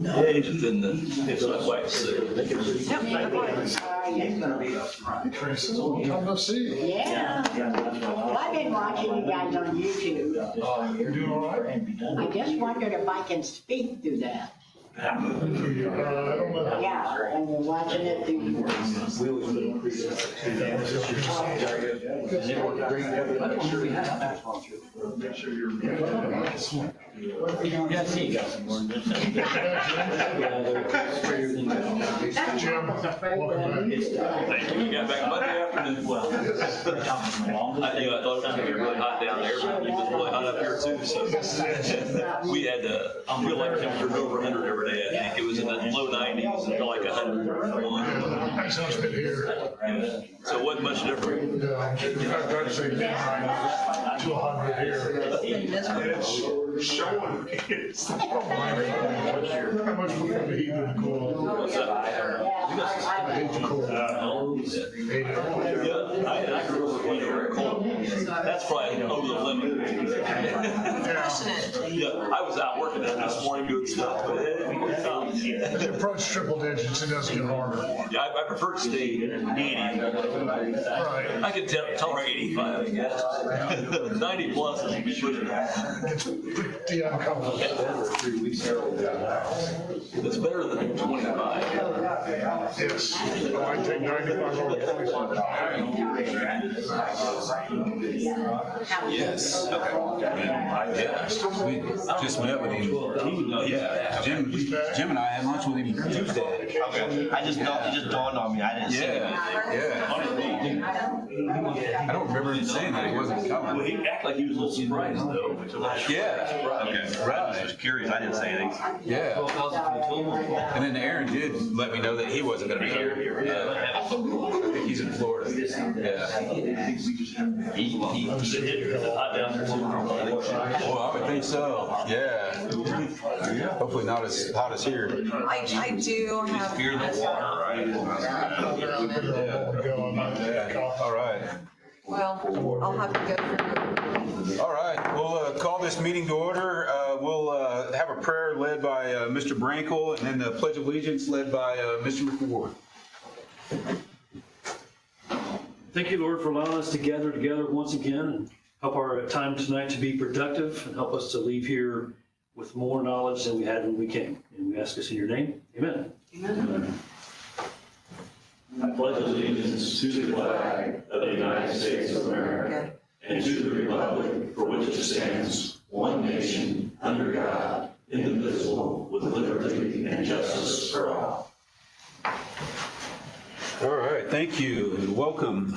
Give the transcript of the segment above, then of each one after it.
Yeah, it's in the, it's not quite sick. Chris, long time no see. Yeah. Well, I've been watching you guys on YouTube. You're doing all right? I just wondered if I can speak through that. I don't know. Yeah, and you're watching it through. Make sure you're. Yes, he got some more than this. Jim, welcome back. Thank you. You got back Monday afternoon. Well, I thought it was gonna be really hot down there, but it was really hot up here too, so. We had, real life temperatures over 100 every day, I think. It was in the low 90s until like 101. Thanks so much for being here. So it wasn't much different. Yeah, in fact, I'd say down to 100 here. It's showing. How much we have to heat and cool? What's that? I hate the cold. Hate it. Yeah, I grew up when they were cold. That's probably over the limit. Yeah, I was out working out this morning doing stuff, but As you approach triple digits, it does get harder. yeah, I prefer to stay 80. Right. I can tolerate 85, I guess. 90 plus is pushing it. It's pretty uncomfortable. It's better than 25. Yes. Oh, I take 95 over 25. Yes. Yeah. We just met with him. Yeah. Jim and I had lunch with him Tuesday. Okay. It just dawned on me. I didn't see it. Yeah. I don't remember him saying that he wasn't Well, coming. he acted like he was a little surprised though. Yeah. Okay. Right. I was curious. I didn't say anything. Yeah. And then Aaron did let me know that he wasn't going to be here. Yeah. I think he's in Florida. Yeah. Hot down there too. Well, I would think so. Yeah. Hopefully not as hot as here. I do have. Fear the water, right? All right. Well, I'll have to go through. All right, we'll call this meeting to order. We'll have a prayer led by Mr. Brankel, and then the Pledge of Allegiance led by Mr. McWard. Thank you, Lord, for allowing us to gather together once again and help our time tonight to be productive and help us to leave here with more knowledge than we had when we came. And we ask this in your name. Amen. Amen. I pledge allegiance to the flag of the United States of America and to the republic for which it stands, one nation, under God, indivisible, with liberty and justice for all. All right, thank you and welcome.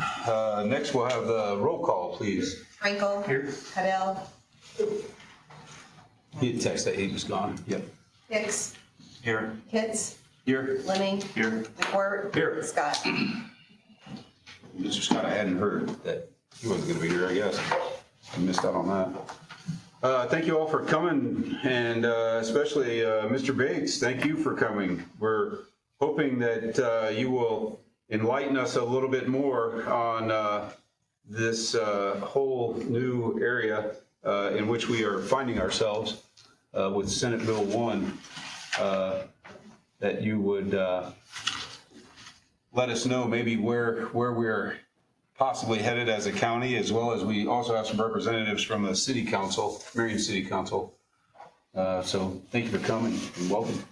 Next, we'll have the roll call, please. Frankel. Here. Cadell. He had texted that he was gone. Yep. Hicks. Here. Pitts. Here. Lemming. Here. McWhorter. Here. Scott. Mr. Scott, I hadn't heard that he wasn't going to be here, I guess. I missed out on that. Thank you all for coming, and especially Mr. Bates, thank you for coming. We're hoping that you will enlighten us a little bit more on this whole new area in which we are finding ourselves with Senate Bill 1, that you would let us know maybe where we're possibly headed as a county, as well as we also have some representatives from the city council, Marion City Council. So thank you for coming and welcome.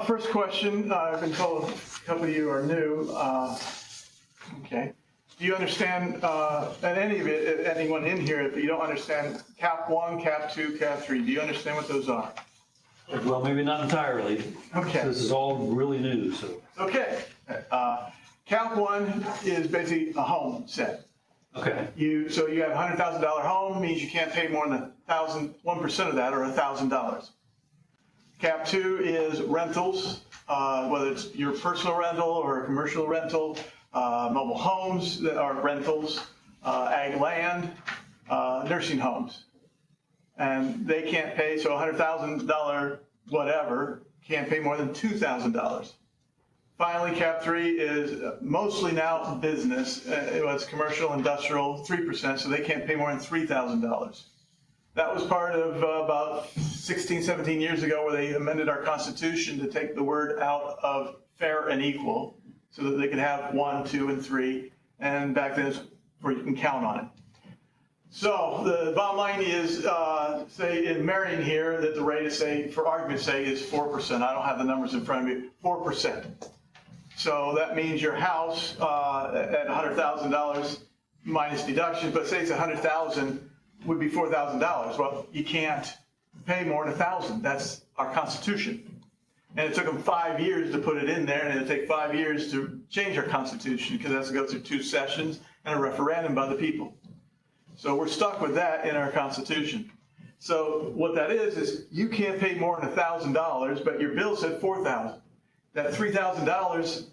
First question, I've been told a couple of you are new. Okay. Do you understand, and anyone in here, if you don't understand Cap 1, Cap 2, Cap 3, do you understand what those are? Well, maybe not entirely. Okay. This is all really new, so. Okay. Cap 1 is basically a home set. Okay. So you have a $100,000 home, means you can't pay more than 1% of that, or $1,000. Cap 2 is rentals, whether it's your personal rental or a commercial rental, mobile homes that are rentals, ag land, nursing homes. And they can't pay, so $100,000 whatever, can't pay more than $2,000. Finally, Cap 3 is mostly now business. It's commercial, industrial, 3%, so they can't pay more than $3,000. That was part of about 16, 17 years ago where they amended our Constitution to take the word out of fair and equal so that they could have 1, 2, and 3. And back then, it's where you can count on it. So the bottom line is, say in Marion here, that the rate is, say, for argument's sake, is 4%. I don't have the numbers in front of me, 4%. So that means your house at $100,000 minus deductions, but say it's $100,000 would be $4,000. Well, you can't pay more than $1,000. That's our Constitution. And it took them 5 years to put it in there, and it'll take 5 years to change our Constitution because it has to go through 2 sessions and a referendum by the people. So we're stuck with that in our Constitution. So what that is you can't pay more than $1,000, but your bill said $4,000. That $3,000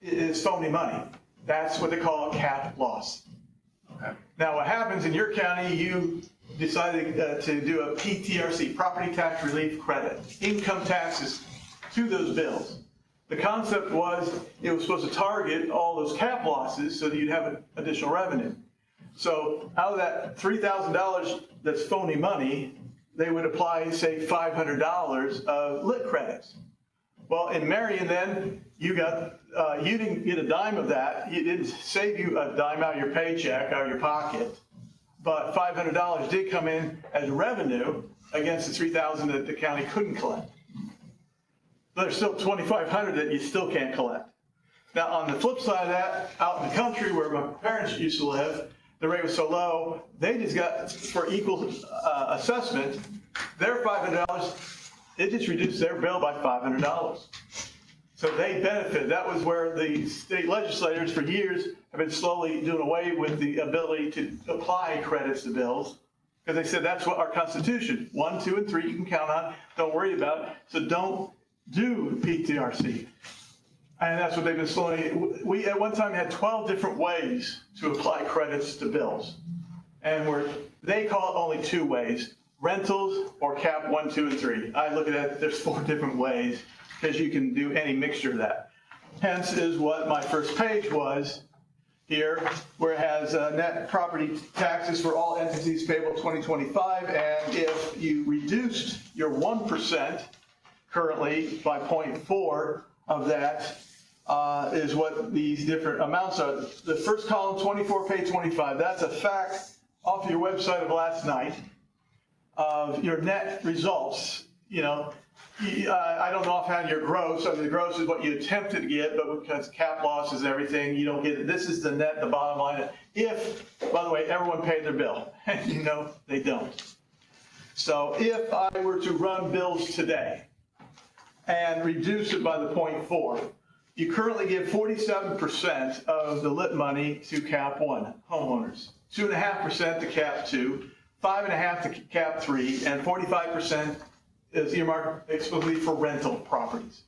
is phony money. That's what they call a cap loss. Okay. Now what happens in your county, you decided to do a PTRC, property tax relief credit, income taxes to those bills. The concept was it was supposed to target all those cap losses so that you'd have additional revenue. So out of that $3,000 that's phony money, they would apply, say, $500 of lit credits. Well, in Marion, then, you didn't get a dime of that. It didn't save you a dime out of your paycheck, out of your pocket. But $500 did come in as revenue against the $3,000 that the county couldn't collect. There's still $2,500 that you still can't collect. Now, on the flip side of that, out in the country where my parents used to live, the rate was so low, they just got, for equal assessment, their $500, it just reduced their bill by $500. So they benefit. That was where the state legislators for years have been slowly doing away with the ability to apply credits to bills, because they said that's what our Constitution, 1, 2, and 3 you can count on, don't worry about it, so don't do PTRC. And that's what they've been slowly, we at one time had 12 different ways to apply credits to bills. And they call it only 2 ways, rentals or cap 1, 2, and 3. I look at that, there's 4 different ways because you can do any mixture of that. Hence is what my first page was here, where it has net property taxes for all entities payable 2025. And if you reduced your 1% currently by 0.4 of that, is what these different amounts are. The first column, 24, page 25, that's a fact off your website of last night of your net results. You know, I don't know offhand your gross. I mean, the gross is what you attempted to get, but because cap losses and everything, you don't get it. This is the net, the bottom line. If, by the way, everyone paid their bill, and you know they don't. So if I were to run bills today and reduce it by the 0.4, you currently give 47% of the lit money to cap 1 homeowners, 2.5% to cap 2, 5.5% to cap 3, and 45% is earmarked exclusively for rental properties.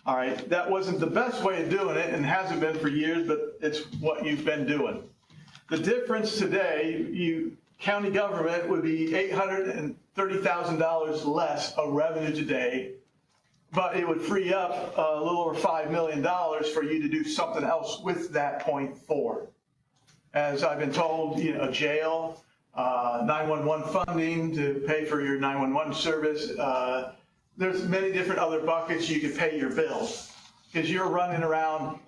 All right, that wasn't the best way of doing it and hasn't been for years, but it's what you've been doing. The difference today, county government would be $830,000 less of revenue today, but it would free up a little over $5 million for you to do something else with that 0.4. As I've been told, you know, jail, 911 funding to pay for your 911 service. There's many different other buckets you could pay your bills, because you're running around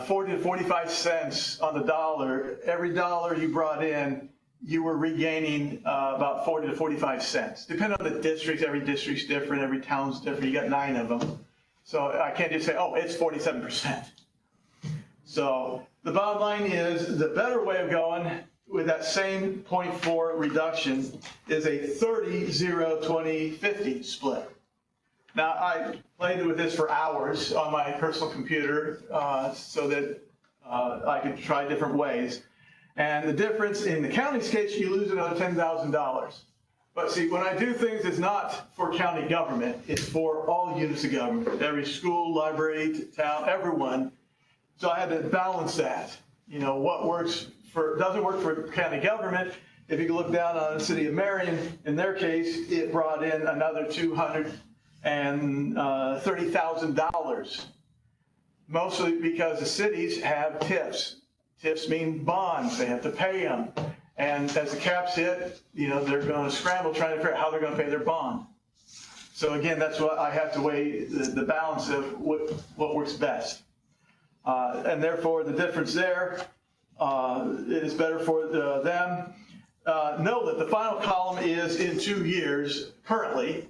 40 to 45 cents on the dollar. Every dollar you brought in, you were regaining about 40 to 45 cents. Depending on the districts, every district's different, every town's different. You got 9 of them. So I can't just say, oh, it's 47%. So the bottom line is the better way of going with that same 0.4 reduction is a 30, 0, 20, 50 split. Now, I played with this for hours on my personal computer so that I could try different ways. And the difference in the county's case, you lose another $10,000. But see, when I do things, it's not for county government. It's for all units of government, every school, library, town, everyone. So I had to balance that. You know, what works doesn't work for county government. If you look down on the city of Marion, in their case, it brought in another $230,000, mostly because the cities have TIFs. TIFs mean bonds. They have to pay them. And as the caps hit, they're going to scramble trying to figure out how they're going to pay their bond. So again, that's what I have to weigh the balance of what works best. And therefore, the difference there is better for them. Know that the final column is in 2 years currently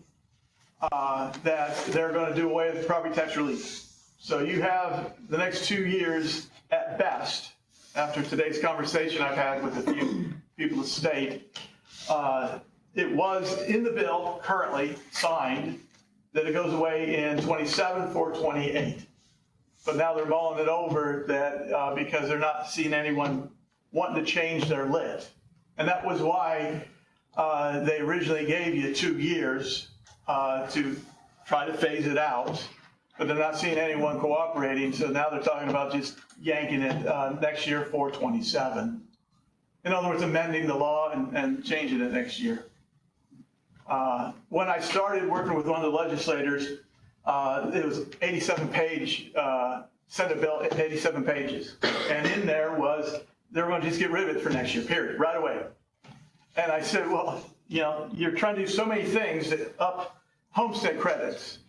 that they're going to do away with property tax relief. So you have the next 2 years at best, after today's conversation I've had with a few people of the state. It was in the bill currently signed that it goes away in 27 for 28. But now they're mulling it over that because they're not seeing anyone wanting to change their lit. And that was why they originally gave you 2 years to try to phase it out. But they're not seeing anyone cooperating, so now they're talking about just yanking it next year for 27. In other words, amending the law and changing it next year. When I started working with one of the legislators, it was 87-page Senate bill, 87 pages. And in there was, they were going to just get rid of it for next year, period, right away. And I said, well, you're trying to do so many things that up homestead credits,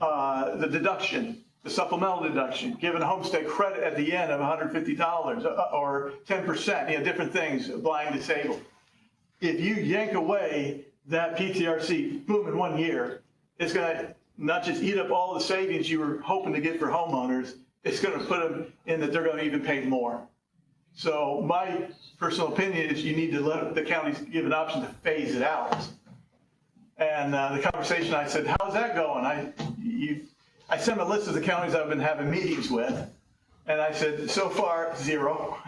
the deduction, the supplemental deduction, giving a homestead credit at the end of $150 or 10%, different things, blind, disabled. If you yank away that PTRC, boom, in 1 year, it's going to not just eat up all the savings you were hoping to get for homeowners, it's going to put them in that they're going to even pay more. So my personal opinion is you need to let the counties give an option to phase it out. And the conversation, I said, how's that going? I sent a list of the counties I've been having meetings with, and I said, so far, 0.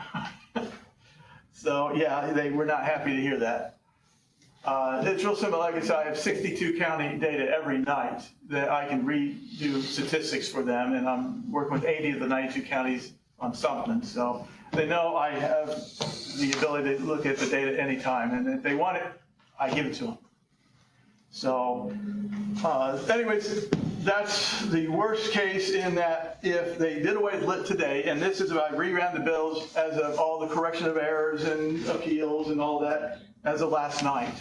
So yeah, they were not happy to hear that. It's real simple. Like I said, I have 62 county data every night that I can redo statistics for them, and I'm working with 80 of the 92 counties on something. So they know I have the ability to look at the data anytime, and if they want it, I give it to them. So anyways, that's the worst case in that if they did away with lit today, and this is about reran the bills as of all the correction of errors and appeals and all that as of last night,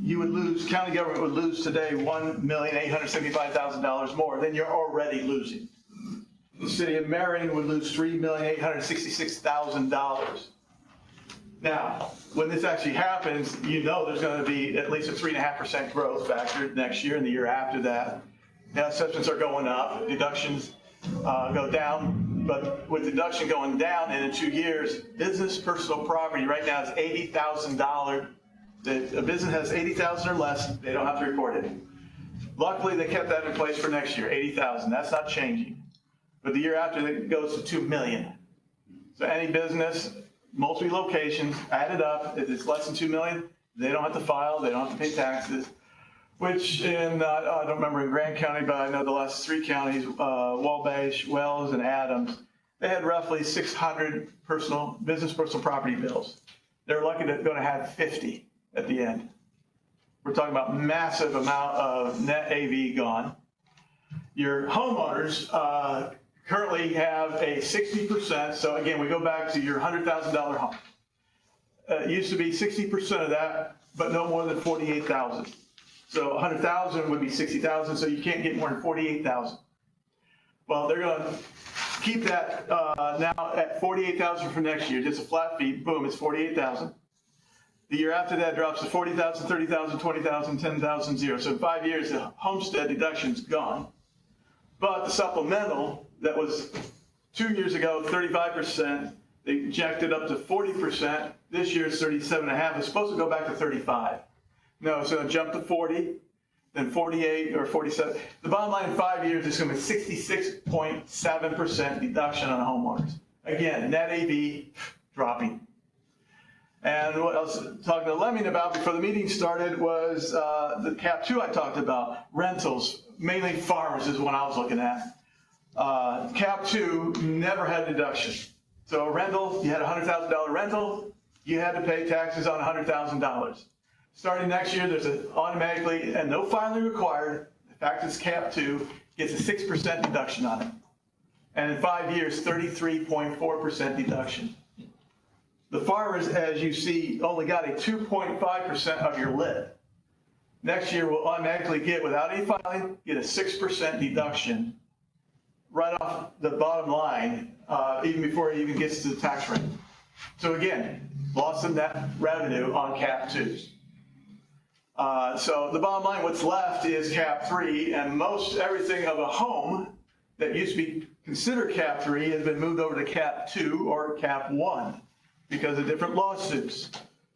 you would lose, county government would lose today $1,875,000 more than you're already losing. The city of Marion would lose $3,866,000. Now, when this actually happens, there's going to be at least a 3.5% growth factor next year and the year after that. Now, assessments are going up, deductions go down, but with deduction going down and in 2 years, business personal property right now is $80,000. A business has $80,000 or less, they don't have to report it. Luckily, they kept that in place for next year, $80,000. That's not changing. But the year after, it goes to $2 million. So any business, multiple locations, added up, if it's less than $2 million, they don't have to file, they don't have to pay taxes. Which in, I don't remember in Grant County, but I know the last 3 counties, Wabash, Wells, and Adams, they had roughly 600 business personal property bills. They're lucky they're going to have 50 at the end. We're talking about massive amount of net AV gone. Your homeowners currently have a 60%. So again, we go back to your $100,000 home. It used to be 60% of that, but no more than 48,000. So 100,000 would be 60,000. So you can't get more than 48,000. Well, they're going to keep that now at 48,000 for next year. Just a flat fee. Boom, it's 48,000. The year after that drops to 40,000, 30,000, 20,000, 10,000, 0. So in 5 years, the homestead deduction's gone. But the supplemental that was 2 years ago, 35%, they jacked it up to 40%. This year it's 37.5. It's supposed to go back to 35. No, it's going to jump to 40, then 48 or 47. The bottom line in 5 years is going to be 66.7% deduction on homeowners. Again, net AV dropping. And what I was talking to Lemming about before the meeting started was the Cap 2 I talked about. Rentals, mainly farmers is what I was looking at. Cap 2 never had deduction. So a rental, you had a $100,000 rental, you had to pay taxes on $100,000. Starting next year, there's automatically, and no filing required, the fact it's Cap 2, gets a 6% deduction on it. And in 5 years, 33.4% deduction. The farmers, as you see, only got a 2.5% of your lid. Next year, will automatically get, without any filing, get a 6% deduction right off the bottom line, even before it even gets to the tax rate. So again, loss of net revenue on cap 2s. So the bottom line, what's left is cap 3, and most everything of a home that used to be considered cap 3 has been moved over to cap 2 or cap 1 because of different lawsuits.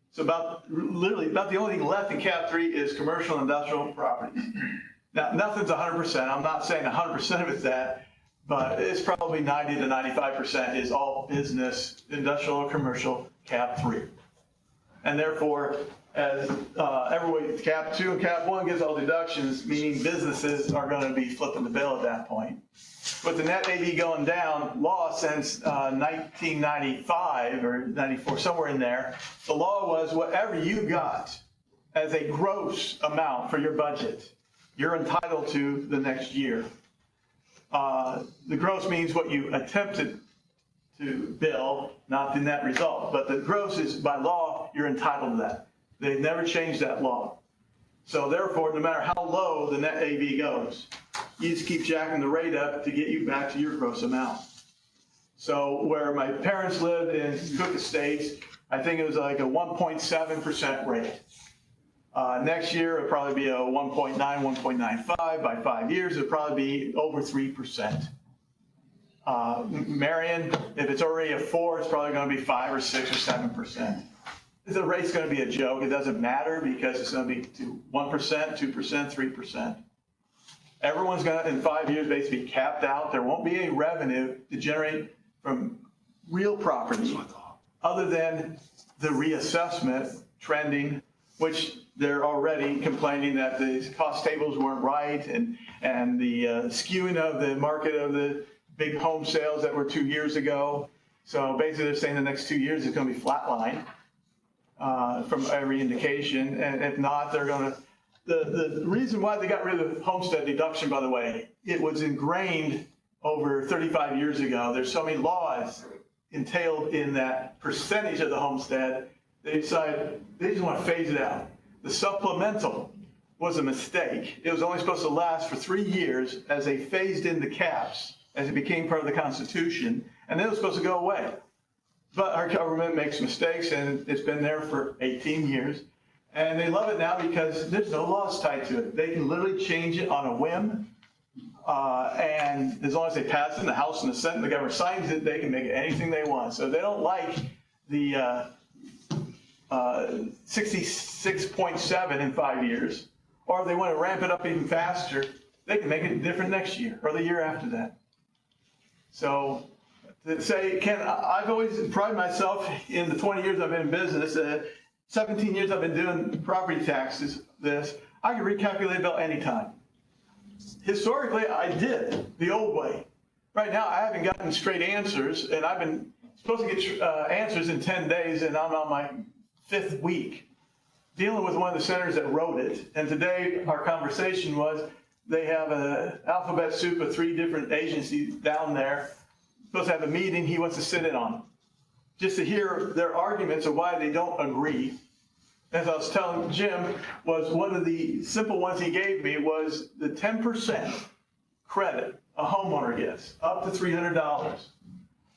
So literally about the only thing left in cap 3 is commercial and industrial properties. Now, nothing's 100%. I'm not saying 100% of it's that, but it's probably 90 to 95% is all business, industrial or commercial, cap 3. And therefore, as everybody, cap 2 and cap 1 gives all deductions, meaning businesses are going to be flipping the bill at that point. With the net AV going down, law since 1995 or 94, somewhere in there, the law was whatever you got as a gross amount for your budget, you're entitled to the next year. The gross means what you attempted to bill, not the net result. But the gross is, by law, you're entitled to that. They've never changed that law. So therefore, no matter how low the net AV goes, you just keep jacking the rate up to get you back to your gross amount. So where my parents lived in Cook Estates, I think it was like a 1.7% rate. Next year, it'll probably be a 1.9, 1.95. By 5 years, it'll probably be over 3%. Marion, if it's already a 4, it's probably going to be 5 or 6 or 7%. The rate's going to be a joke. It doesn't matter because it's going to be 1%, 2%, 3%. Everyone's going to, in 5 years, basically be capped out. There won't be any revenue to generate from real property other than the reassessment trending, which they're already complaining that the cost tables weren't right and the skewing of the market of the big home sales that were 2 years ago. So basically they're saying the next 2 years is going to be flatline from every indication. And if not, they're going to, the reason why they got rid of the homestead deduction, by the way, it was ingrained over 35 years ago. There's so many laws entailed in that percentage of the homestead. They decided they just want to phase it out. The supplemental was a mistake. It was only supposed to last for 3 years as they phased in the caps, as it became part of the Constitution, and then it was supposed to go away. But our government makes mistakes, and it's been there for 18 years. And they love it now because there's no laws tied to it. They can literally change it on a whim. And as long as they pass it in the House and the Senate and the government signs it, they can make it anything they want. So they don't like the 66.7 in 5 years, or if they want to ramp it up even faster, they can make it different next year or the year after that. So to say, Ken, I've always prided myself in the 20 years I've been in business, 17 years I've been doing property taxes, I can recalculate bill anytime. Historically, I did the old way. Right now, I haven't gotten straight answers, and I've been supposed to get answers in 10 days, and I'm on my 5th week dealing with one of the senators that wrote it. And today, our conversation was they have an alphabet soup of 3 different agencies down there. Supposed to have a meeting he wants to sit in on, just to hear their arguments of why they don't agree. As I was telling Jim, was one of the simple ones he gave me was the 10% credit a homeowner gets, up to $300.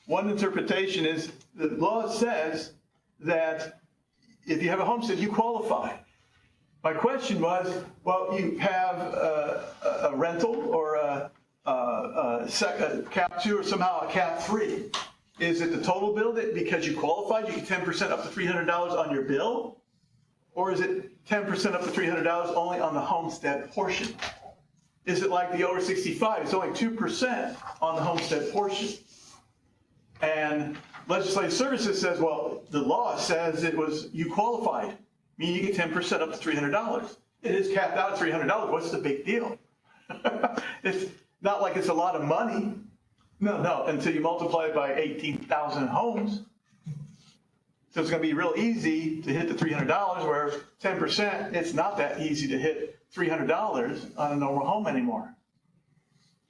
One interpretation is the law says that if you have a homestead, you qualify. My question was, well, you have a rental or a cap 2 or somehow a cap 3. Is it the total bill that because you qualified, you get 10% up to $300 on your bill? Or is it 10% up to $300 only on the homestead portion? Is it like the over 65? It's only 2% on the homestead portion. And Legislative Services says, well, the law says it was you qualified, meaning you get 10% up to $300. It is capped out at $300. What's the big deal? It's not like it's a lot of money. No, until you multiply it by 18,000 homes. So it's going to be real easy to hit the $300, where 10%, it's not that easy to hit $300 on a normal home anymore.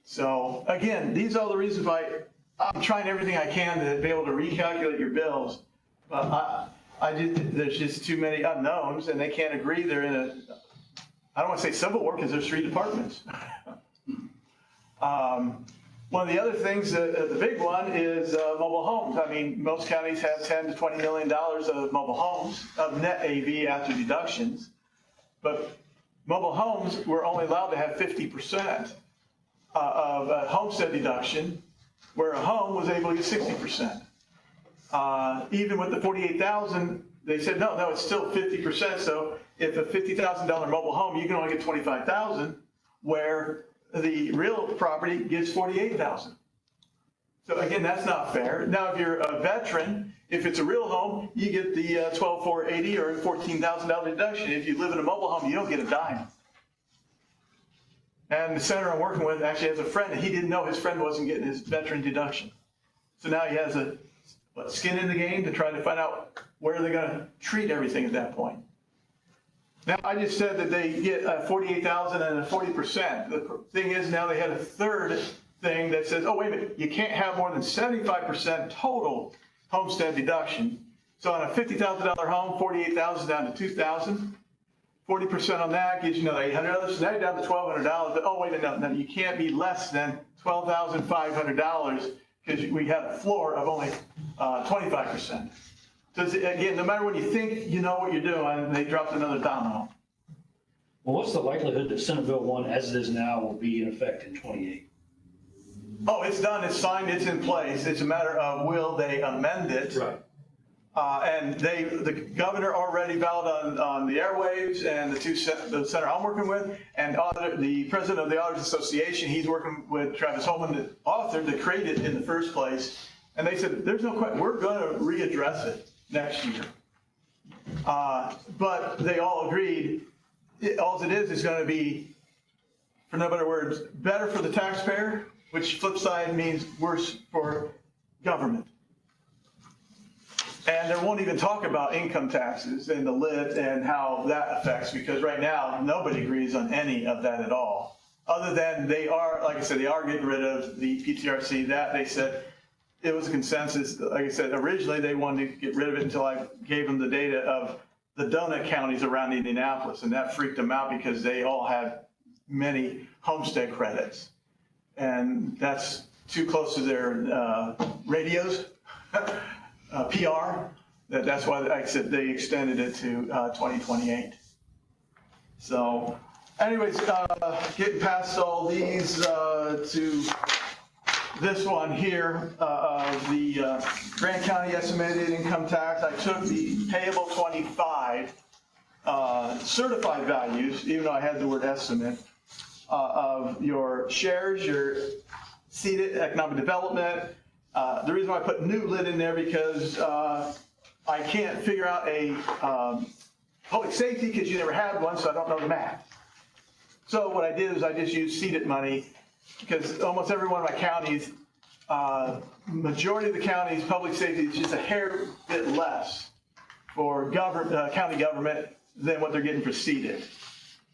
So again, these are the reasons why I'm trying everything I can to be able to recalculate your bills There's just too many unknowns, and they can't agree. They're in a, I don't want to say civil war, because there's 3 departments. One of the other things, the big one is mobile homes. I mean, most counties have $10 to $20 million of mobile homes, of net AV after deductions. But mobile homes were only allowed to have 50% of a homestead deduction, where a home was able to get 60%. Even with the 48,000, they said, no, it's still 50%. So if a $50,000 mobile home, you can only get 25,000, where the real property gets 48,000. So again, that's not fair. Now, if you're a veteran, if it's a real home, you get the $12,480 or $14,000 deduction. If you live in a mobile home, you don't get a dime. And the senator I'm working with actually has a friend, and he didn't know his friend wasn't getting his veteran deduction. So now he has skin in the game to try to find out where they're going to treat everything at that point. Now, I just said that they get 48,000 and a 40%. The thing is, now they had a third thing that says, oh, wait a minute, you can't have more than 75% total homestead deduction. So on a $50,000 home, 48,000 down to 2,000. 40% on that gives you another $800. So now you're down to $1,200. But oh, wait a minute, no, you can't be less than $12,500 because we had a floor of only 25%. So again, no matter what you think you know what you're doing, they dropped another domino. Well, what's the likelihood that Senate Bill 1, as it is now, will be in effect in 28? Oh, it's done, it's signed, it's in place. It's a matter of will they amend it? Right. And the governor already vowed on the airwaves, and the senator I'm working with, and the president of the Auditors Association, he's working with Travis Holman, the author, that created it in the first place. And they said, there's no question, we're going to readdress it next year. But they all agreed, all it is going to be, for no better words, better for the taxpayer, which flip side means worse for government. And they won't even talk about income taxes and the lit and how that affects, because right now, nobody agrees on any of that at all. Other than they are, like I said, they are getting rid of the PTRC. That they said it was a consensus. Like I said, originally they wanted to get rid of it until I gave them the data of the donut counties around Indianapolis, and that freaked them out because they all had many homestead credits. And that's too close to their radios. PR, that's why, like I said, they extended it to 2028. So anyways, getting past all these to this one here of the Grant County estimated income tax. I took the payable 25 certified values, even though I had the word estimate, of your shares, your seated economic development. The reason why I put new lit in there because I can't figure out a public safety because you never had one, so I don't know the math. So what I did is I just used seated money because almost every one of my counties, majority of the counties, public safety is just a hair bit less for county government than what they're getting for seated.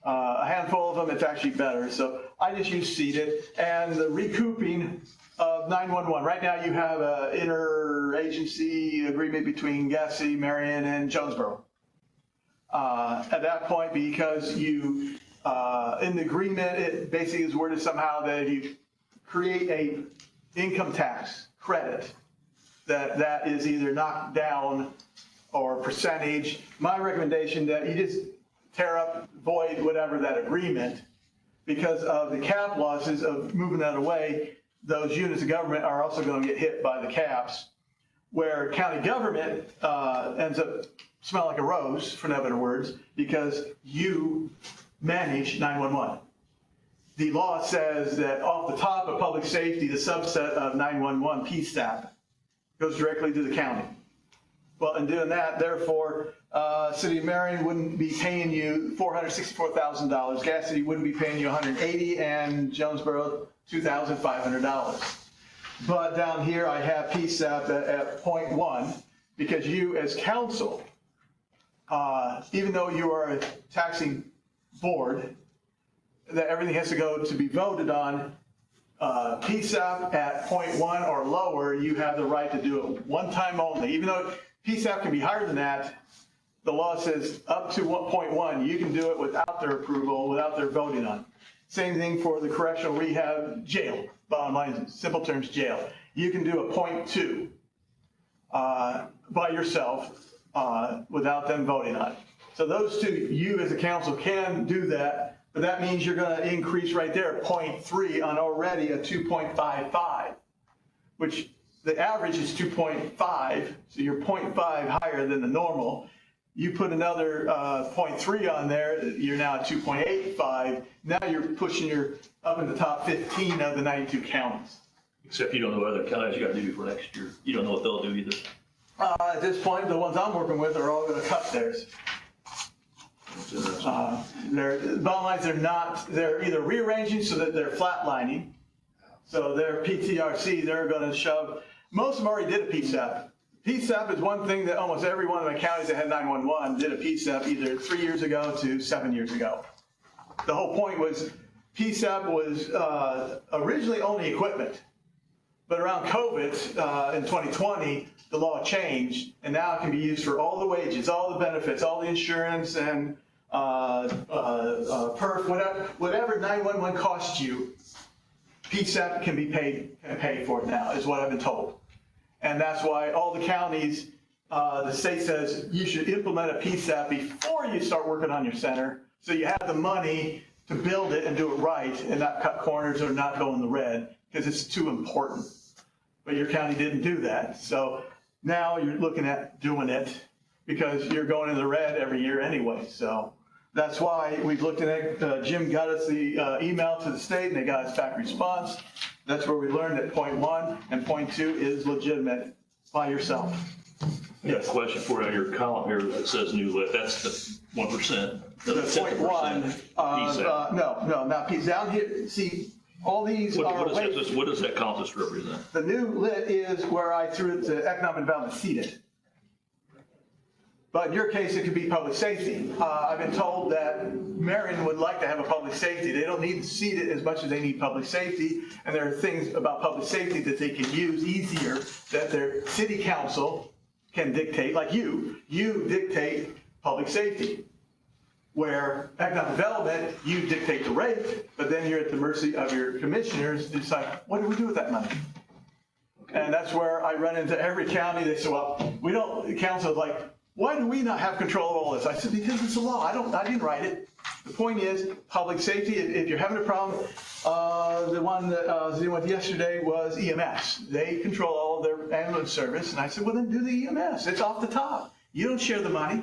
A handful of them, it's actually better. So I just use seated, and the recouping of 911. Right now you have an interagency agreement between Gas City, Marion, and Jonesboro. At that point, because you, in the agreement, it basically is worded somehow that if you create a income tax credit, that is either knocked down or percentage. My recommendation that you just tear up, void, whatever that agreement, because of the cap losses of moving that away. Those units of government are also going to get hit by the caps, where county government ends up smelling like a rose, for no better words, because you manage 911. The law says that off the top of public safety, the subset of 911, PSAP, goes directly to the county. Well, in doing that, therefore, City of Marion wouldn't be paying you $464,000. Gas City wouldn't be paying you $180,000, and Jonesboro $2,500. But down here, I have PSAP at 0.1 because you, as council, even though you are a taxing board, that everything has to go to be voted on. PSAP at 0.1 or lower, you have the right to do it one time only. Even though PSAP can be higher than that. The law says up to 1.1, you can do it without their approval, without their voting on it. Same thing for the correctional rehab jail. Bottom line is, simple terms, jail. You can do a 0.2 by yourself without them voting on it. So those two, you as a council can do that, but that means you're going to increase right there 0.3 on already a 2.55, which the average is 2.5, so you're 0.5 higher than the normal. You put another 0.3 on there, you're now at 2.85. Now you're pushing your up in the top 15 of the 92 counties. Except you don't know what other counties you got to do before next year. You don't know what they'll do either. At this point, the ones I'm working with are all going to cut theirs. Bottom lines, they're either rearranging so that they're flatlining. So their PTRC, they're going to shove, most of them already did a PSAP. PSAP is one thing that almost every one of my counties that had 911 did a PSAP either 3 years ago to 7 years ago. The whole point was PSAP was originally only equipment, but around COVID in 2020, the law changed, and now it can be used for all the wages, all the benefits, all the insurance, and perf, whatever 911 costs you, PSAP can pay for it now, is what I've been told. And that's why all the counties, the state says you should implement a PSAP before you start working on your center, so you have the money to build it and do it right and not cut corners or not go in the red, because it's too important. But your county didn't do that. So now you're looking at doing it because you're going in the red every year anyway. So that's why we've looked at it. Jim got us the email to the state and they got us back response. That's where we learned that 0.1 and 0.2 is legitimate by yourself. I got a question for you on your column here that says new lit. That's the 1%. The 0.1, no, not PSAP. Down here, see, all these are. What does that contest represent? The new lit is where I threw it to economic development seated. But in your case, it could be public safety. I've been told that Marion would like to have a public safety. They don't need to seed it as much as they need public safety. And there are things about public safety that they can use easier that their city council can dictate, like you dictate public safety. Where economic development, you dictate the rate, but then you're at the mercy of your commissioners to decide, what do we do with that money? And that's where I run into every county. They say, well, we don't, the council is like, why do we not have control of all this? I said, because it's a law. I didn't write it. The point is, public safety, if you're having a problem, the one that I was dealing with yesterday was EMS. They control all of their ambulance service. And I said, well, then do the EMS. It's off the top. You don't share the money.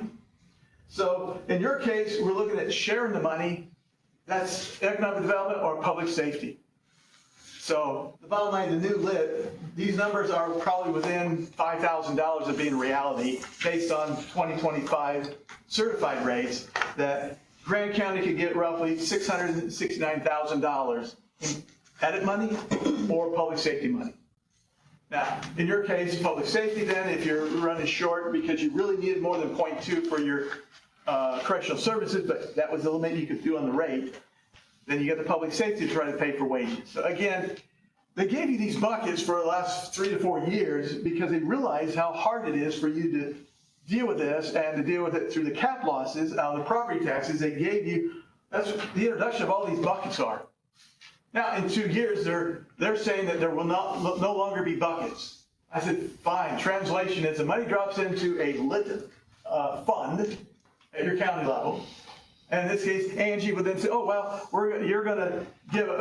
So in your case, we're looking at sharing the money. That's economic development or public safety. So the bottom line, the new lit, these numbers are probably within $5,000 of being reality based on 2025 certified rates that Grand County could get roughly $669,000 in edit money or public safety money. Now, in your case, public safety then, if you're running short because you really needed more than 0.2 for your correctional services, but that was the limit you could do on the rate, then you get the public safety to try to pay for wages. So again, they gave you these buckets for the last 3 to 4 years because they realized how hard it is for you to deal with this and to deal with it through the cap losses out of the property taxes they gave you. That's what the introduction of all these buckets are. Now, in 2 years, they're saying that there will no longer be buckets. I said, fine. Translation is the money drops into a lit fund at your county level. And in this case, Angie would then say, oh, well, you're going to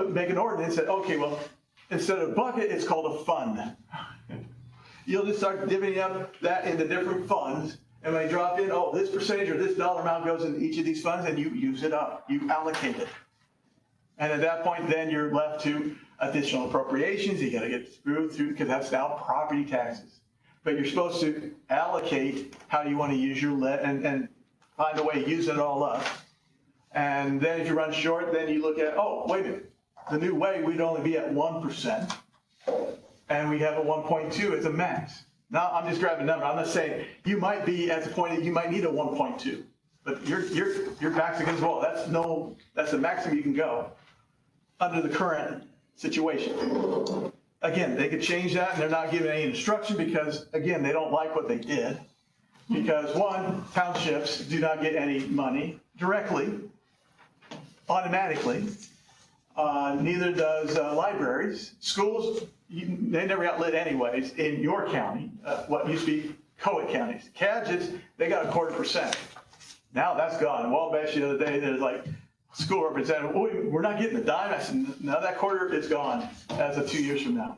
make an ordinance that, okay, well, instead of bucket, it's called a fund. You'll just start divvying up that into different funds. And when they drop in, oh, this percentage or this dollar amount goes into each of these funds, and you use it up. You allocate it. And at that point, then you're left to additional appropriations. You got to get through because that's now property taxes. But you're supposed to allocate how you want to use your lit and find a way to use it all up. And then if you run short, then you look at, oh, wait a minute. The new way, we'd only be at 1%. And we have a 1.2 as a max. Now, I'm just grabbing a number. I'm not saying you might be at the point that you might need a 1.2. But your back's against the wall. That's the maximum you can go under the current situation. Again, they could change that, and they're not giving any instruction because, again, they don't like what they did. Because one, townships do not get any money directly, automatically. Neither does libraries. Schools, they never got lit anyways in your county, what used to be co-ed counties. Cadges, they got 0.25%. Now that's gone. Wabash the other day, there's like school representative, oh, we're not getting a dime. I said, no, that quarter is gone as of 2 years from now.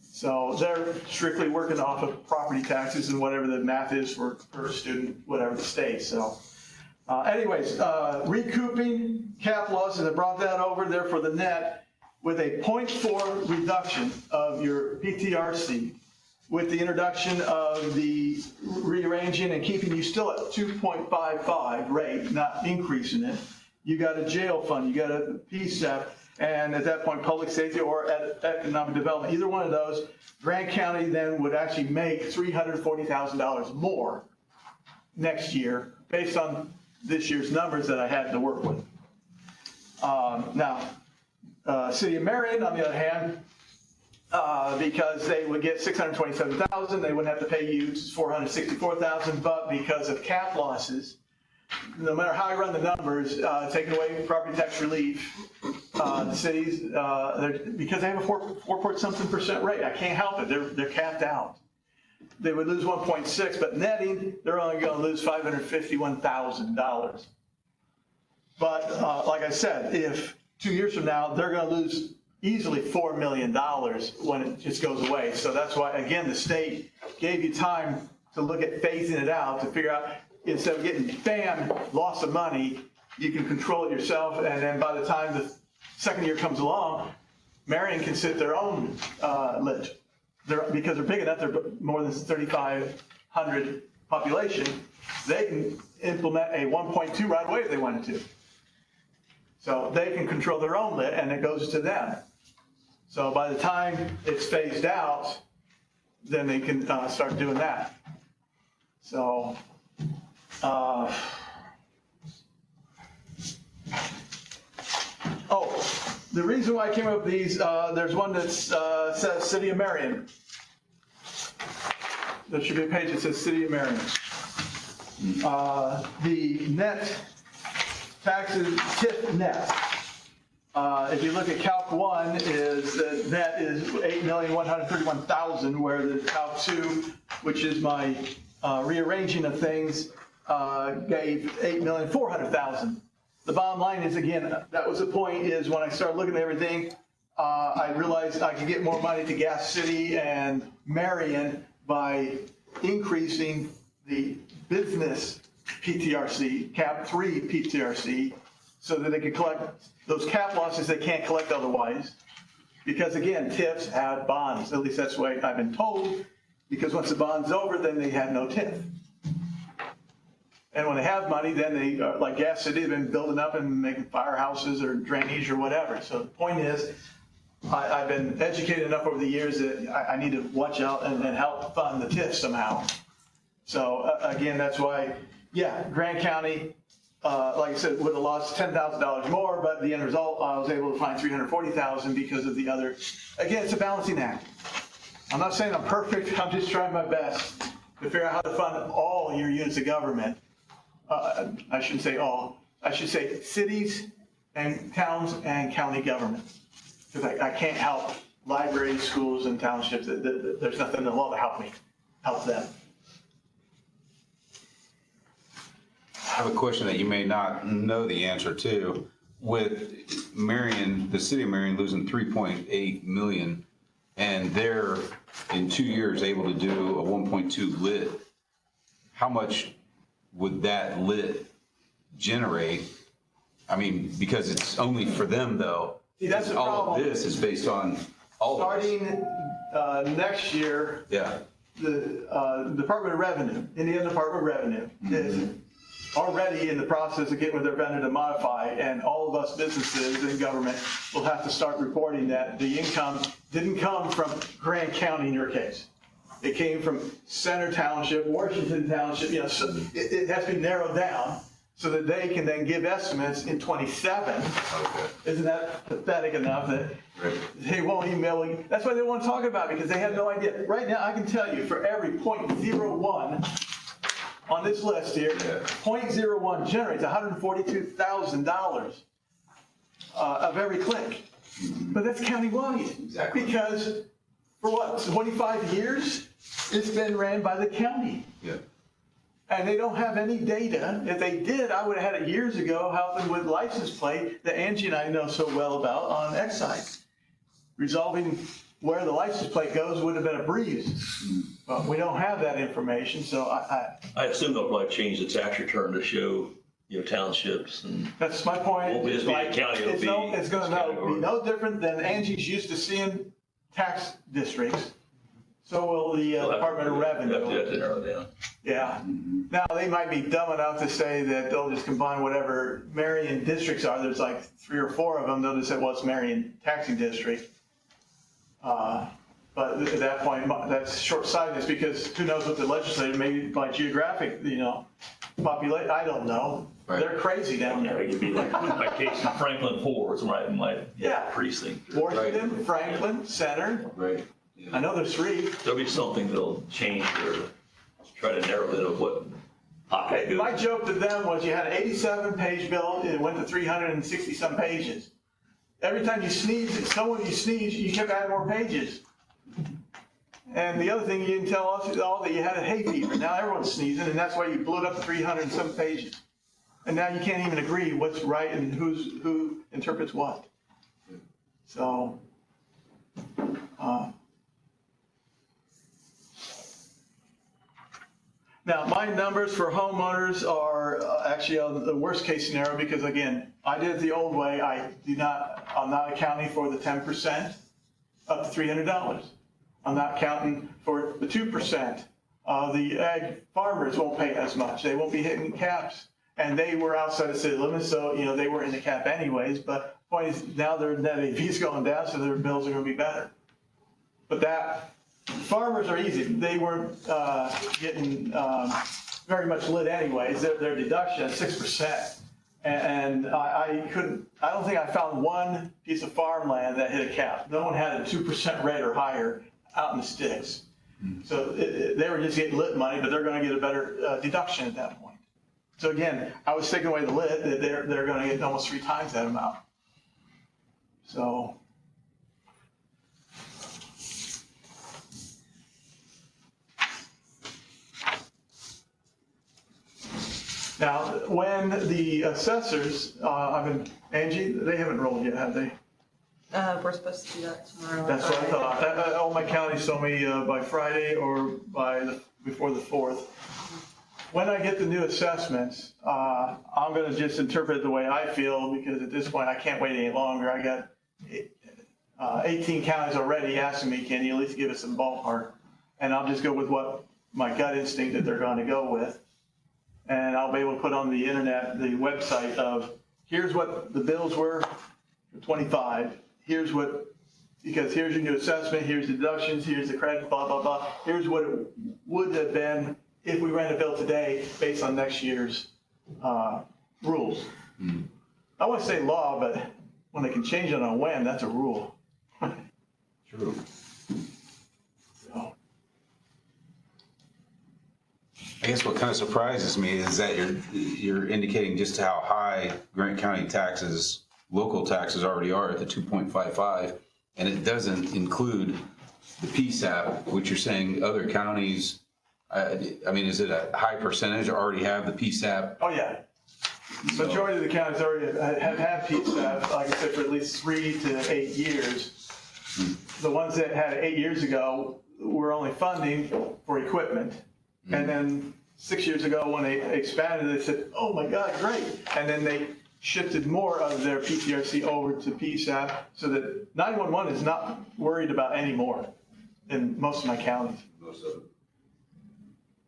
So they're strictly working off of property taxes and whatever the math is for per student, whatever the state. So anyways, recouping cap losses, I brought that over there for the net with a 0.4 reduction of your PTRC with the introduction of the rearranging and keeping you still at 2.55 rate, not increasing it. You got a jail fund, you got a PSEP, and at that point, public safety or economic development, either one of those, Grant County then would actually make $340,000 more next year based on this year's numbers that I had to work with. Now, City of Marion, on the other hand, because they would get $627,000, they wouldn't have to pay you $464,000, but because of cap losses, no matter how I run the numbers, taking away property tax relief, the cities, because they have a 4.something% rate, I can't help it, they're capped out. They would lose 1.6, but netting, they're only going to lose $551,000. But like I said, if 2 years from now, they're going to lose easily $4 million when it just goes away. So that's why, again, the state gave you time to look at phasing it out, to figure out, instead of getting, bam, loss of money, you can control it yourself, and then by the time the second year comes along, Marion can set their own lit. Because they're big enough, they're more than 3,500 population, they can implement a 1.2 right away if they wanted to. So they can control their own lit, and it goes to them. So by the time it's phased out, then they can start doing that. So, the reason why I came up with these, there's one that says City of Marion. There should be a page that says City of Marion. The net taxes, TIF net. If you look at Calc 1, is the net is $8,131,000, where the Calc 2, which is my rearranging of things, gave $8,400,000. The bottom line is, again, that was the point, is when I started looking at everything, I realized I could get more money to Gas City and Marion by increasing the business PTRC, Cap 3 PTRC, so that they could collect those cap losses they can't collect otherwise. Because again, TIFs have bonds, at least that's the way I've been told, because once the bond's over, then they have no TIF. And when they have money, then they, like Gas City, have been building up and making firehouses or drainage or whatever. So the point is, I've been educated enough over the years that I need to watch out and help fund the TIF somehow. So again, that's why, yeah, Grant County, like I said, would have lost $10,000 more, but the end result, I was able to find $340,000 because of the other. Again, it's a balancing act. I'm not saying I'm perfect. I'm just trying my best to figure out how to fund all your units of government. I shouldn't say all. I should say cities and towns and county governments. Because I can't help libraries, schools, and townships. There's nothing in the law to help them. I have a question that you may not know the answer to. With Marion, the city of Marion losing 3.8 million, and they're in 2 years able to do a 1.2 lit, how much would that lit generate? I mean, because it's only for them though. See, that's the all problem. of this is based on all of us. Starting next year, Yeah. the Department of Revenue, Indiana Department of Revenue, is already in the process of getting with their vendor to modify, and all of us businesses in government will have to start reporting that the income didn't come from Grant County in your case. It came from Center Township, Washington Township, you know, so it has to be narrowed down so that they can then give estimates in 27. Okay. Isn't that pathetic enough that Right. they won't email you? That's why they won't talk about it, because they have no idea. Right now, I can tell you for every 0.01 on this list here, Yeah. 0.01 generates $142,000 of every click. But that's countywide. Exactly. Because for what, 25 years, it's been ran by the county. Yeah. And they don't have any data. If they did, I would have had it years ago helping with license plate that Angie and I know so well about on Excise. Resolving where the license plate goes would have been a breeze. But we don't have that information, so I assume they'll probably change the tax return to show, townships and. that's my point. Won't just be a county, it'll be It's gonna category. be no different than Angie's used to seeing tax districts. So will the Department of You have Revenue. to narrow it down. Yeah. Now, they might be dumb enough to say that they'll just combine whatever Marion districts are. There's like 3 or 4 of them. They'll just say, well, it's Marion taxing district. But at that point, that's short-sightedness because who knows what the legislature, maybe by geographic, population, I don't know. Right. They're crazy down Yeah, there. it could be like my case in Franklin Fords, right in my Yeah. precinct. Washington, Franklin, Center. Right. I know there's 3. There'll be something that'll change or try to narrow it of what pocket goes. My joke to them was you had an 87-page bill, it went to 360-some pages. Every time you sneeze, you kept adding more pages. And the other thing you didn't tell us is all that you had a hay fever. Now everyone's sneezing, and that's why you blew it up to 300-some pages. And now you can't even agree what's right and who interprets what. So, now, my numbers for homeowners are actually on the worst case scenario because again, I did it the old way. I'm not accounting for the 10% up to $300. I'm not counting for the 2%. The ag farmers won't pay as much. They won't be hitting caps. And they were outside the city limits, so, they were in the cap anyways. But the point is, now their net AV's going down, so their bills are going to be better. But farmers are easy. They weren't getting very much lit anyways. Their deduction is 6%. And I don't think I found one piece of farmland that hit a cap. No one had a 2% rate or higher out in the sticks. So they were just getting lit money, but they're going to get a better deduction at that point. So again, I was taking away the lit, that they're going to get almost 3 times that amount. So. Now, when the assessors, Angie, they haven't rolled yet, have they? We're supposed to do that tomorrow. That's what I thought. All my counties told me by Friday or before the 4th. When I get the new assessments, I'm going to just interpret it the way I feel because at this point I can't wait any longer. I got 18 counties already asking me, can you at least give us some ballpark? And I'll just go with what my gut instinct that they're going to go with. And I'll be able to put on the internet, the website of, here's what the bills were for 25. Because here's your new assessment, here's the deductions, here's the credit, blah, blah, blah. Here's what it would have been if we ran a bill today based on next year's rules. I want to say law, but when they can change it on a whim, that's a rule. True. So. I guess what kind of surprises me is that you're indicating just how high Grant County taxes, local taxes already are at the 2.55, and it doesn't include the PSAP, which you're saying other counties, I mean, is it a high percentage already have the PSAP? Oh, yeah. Majority of the counties already have had PSAP, like I said, for at least 3 to 8 years. The ones that had it 8 years ago were only funding for equipment. And then 6 years ago, when they expanded, they said, oh my God, great. And then they shifted more of their PTRC over to PSAP so that 911 is not worried about anymore in most of my counties. Most of them.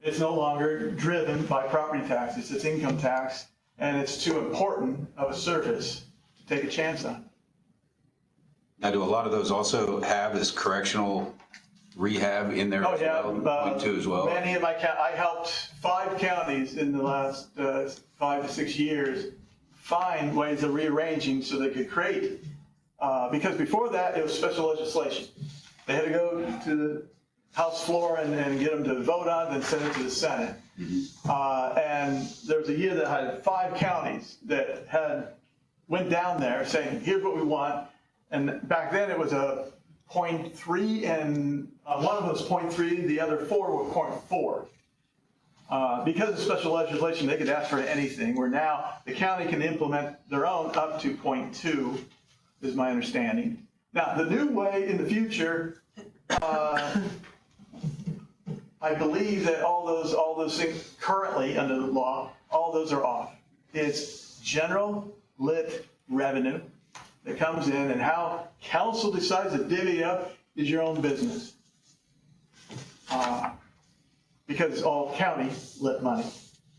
It's no longer driven by property taxes, it's income tax, and it's too important of a service to take a chance on. Now, do a lot of those also have this correctional rehab in there Oh, as yeah. well? Point two as well? Many of I helped 5 counties in the last 5 to 6 years find ways of rearranging so they could create, because before that, it was special legislation. They had to go to the House floor and get them to vote on it, then send it to the Senate. And there was a year that had 5 counties that went down there saying, here's what we want. And back then it was a 0.3, and one of them was 0.3, the other 4 were 0.4. Because of special legislation, they could ask for anything, where now the county can implement their own up to 0.2, is my understanding. Now, the new way in the future, I believe that all those things currently under the law, all those are off. It's general lit revenue that comes in, and how council decides to divvy it up is your own business. Because it's all county lit money,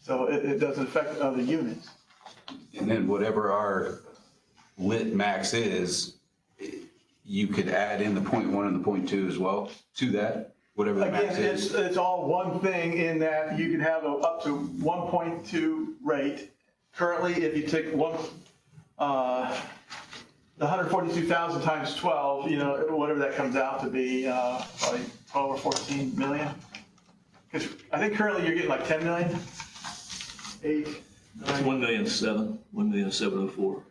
so it doesn't affect other units. And then whatever our lit max is, you could add in the 0.1 and the 0.2 as well to that, whatever the max Again, is. it's all one thing in that you can have up to 1.2 rate. Currently, if you take the 142,000 times 12, whatever that comes out to be, probably 12 or 14 million. Because I think currently you're getting like 10 million, 8, 9. 1,704,000.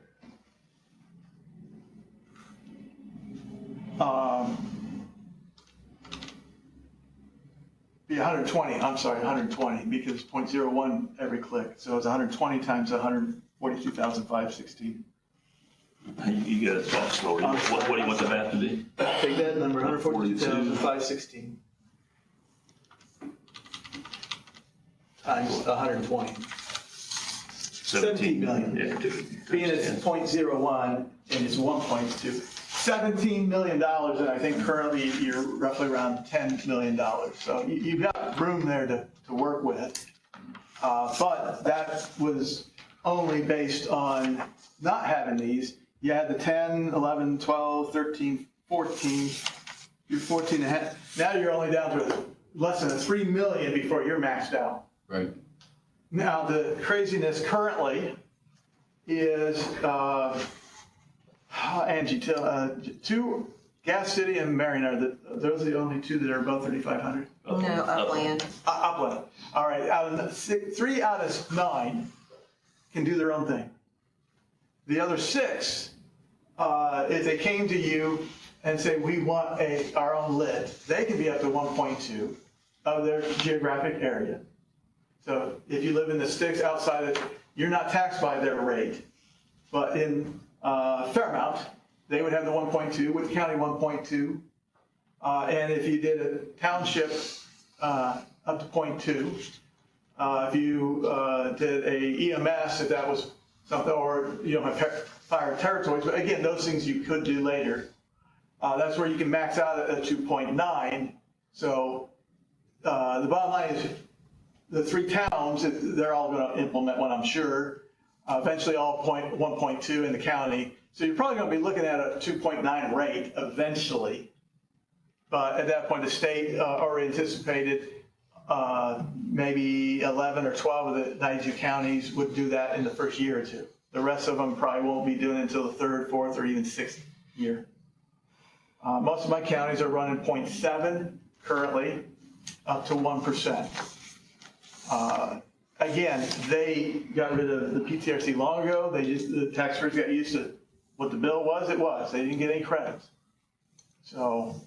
Be 120, I'm sorry, 120, because 0.01 every click. So it's 120 times 142,516. You got it back slower. What do you want the math to be? Take that number, 142,516. Times 120. 17 million. Yeah, Being it's 0.01 and it's 1.2. $17 million, and I think currently you're roughly around $10 million. So you've got room there to work with. But that was only based on not having these. You had the 10, 11, 12, 13, 14, you're 14 and a half. Now you're only down to less than 3 million before you're maxed out. Right. Now, the craziness currently is, Angie, 2, Gas City and Marion, those are the only 2 that are above 3,500? No, Upland. Upland. All right, 3 out of 9 can do their own thing. The other 6, if they came to you and say, we want our own lit, they can be up to 1.2 of their geographic area. So if you live in the sticks outside of, you're not taxed by their rate. But in Fairmount, they would have the 1.2, Wood County 1.2. And if you did a township up to 0.2, if you did a EMS, if that was something, or you don't have fire territories, but again, those things you could do later. That's where you can max out at 2.9. So the bottom line is the 3 towns, they're all going to implement one, I'm sure. Eventually all 1.2 in the county. So you're probably going to be looking at a 2.9 rate eventually. But at that point, the state already anticipated maybe 11 or 12 of the 92 counties would do that in the first year or 2. The rest of them probably won't be doing it until the 3rd, 4th, or even 6th year. Most of my counties are running 0.7 currently, up to 1%. Again, they got rid of the PTRC long ago. The taxpayers got used to what the bill was. It was. They didn't get any credits. So,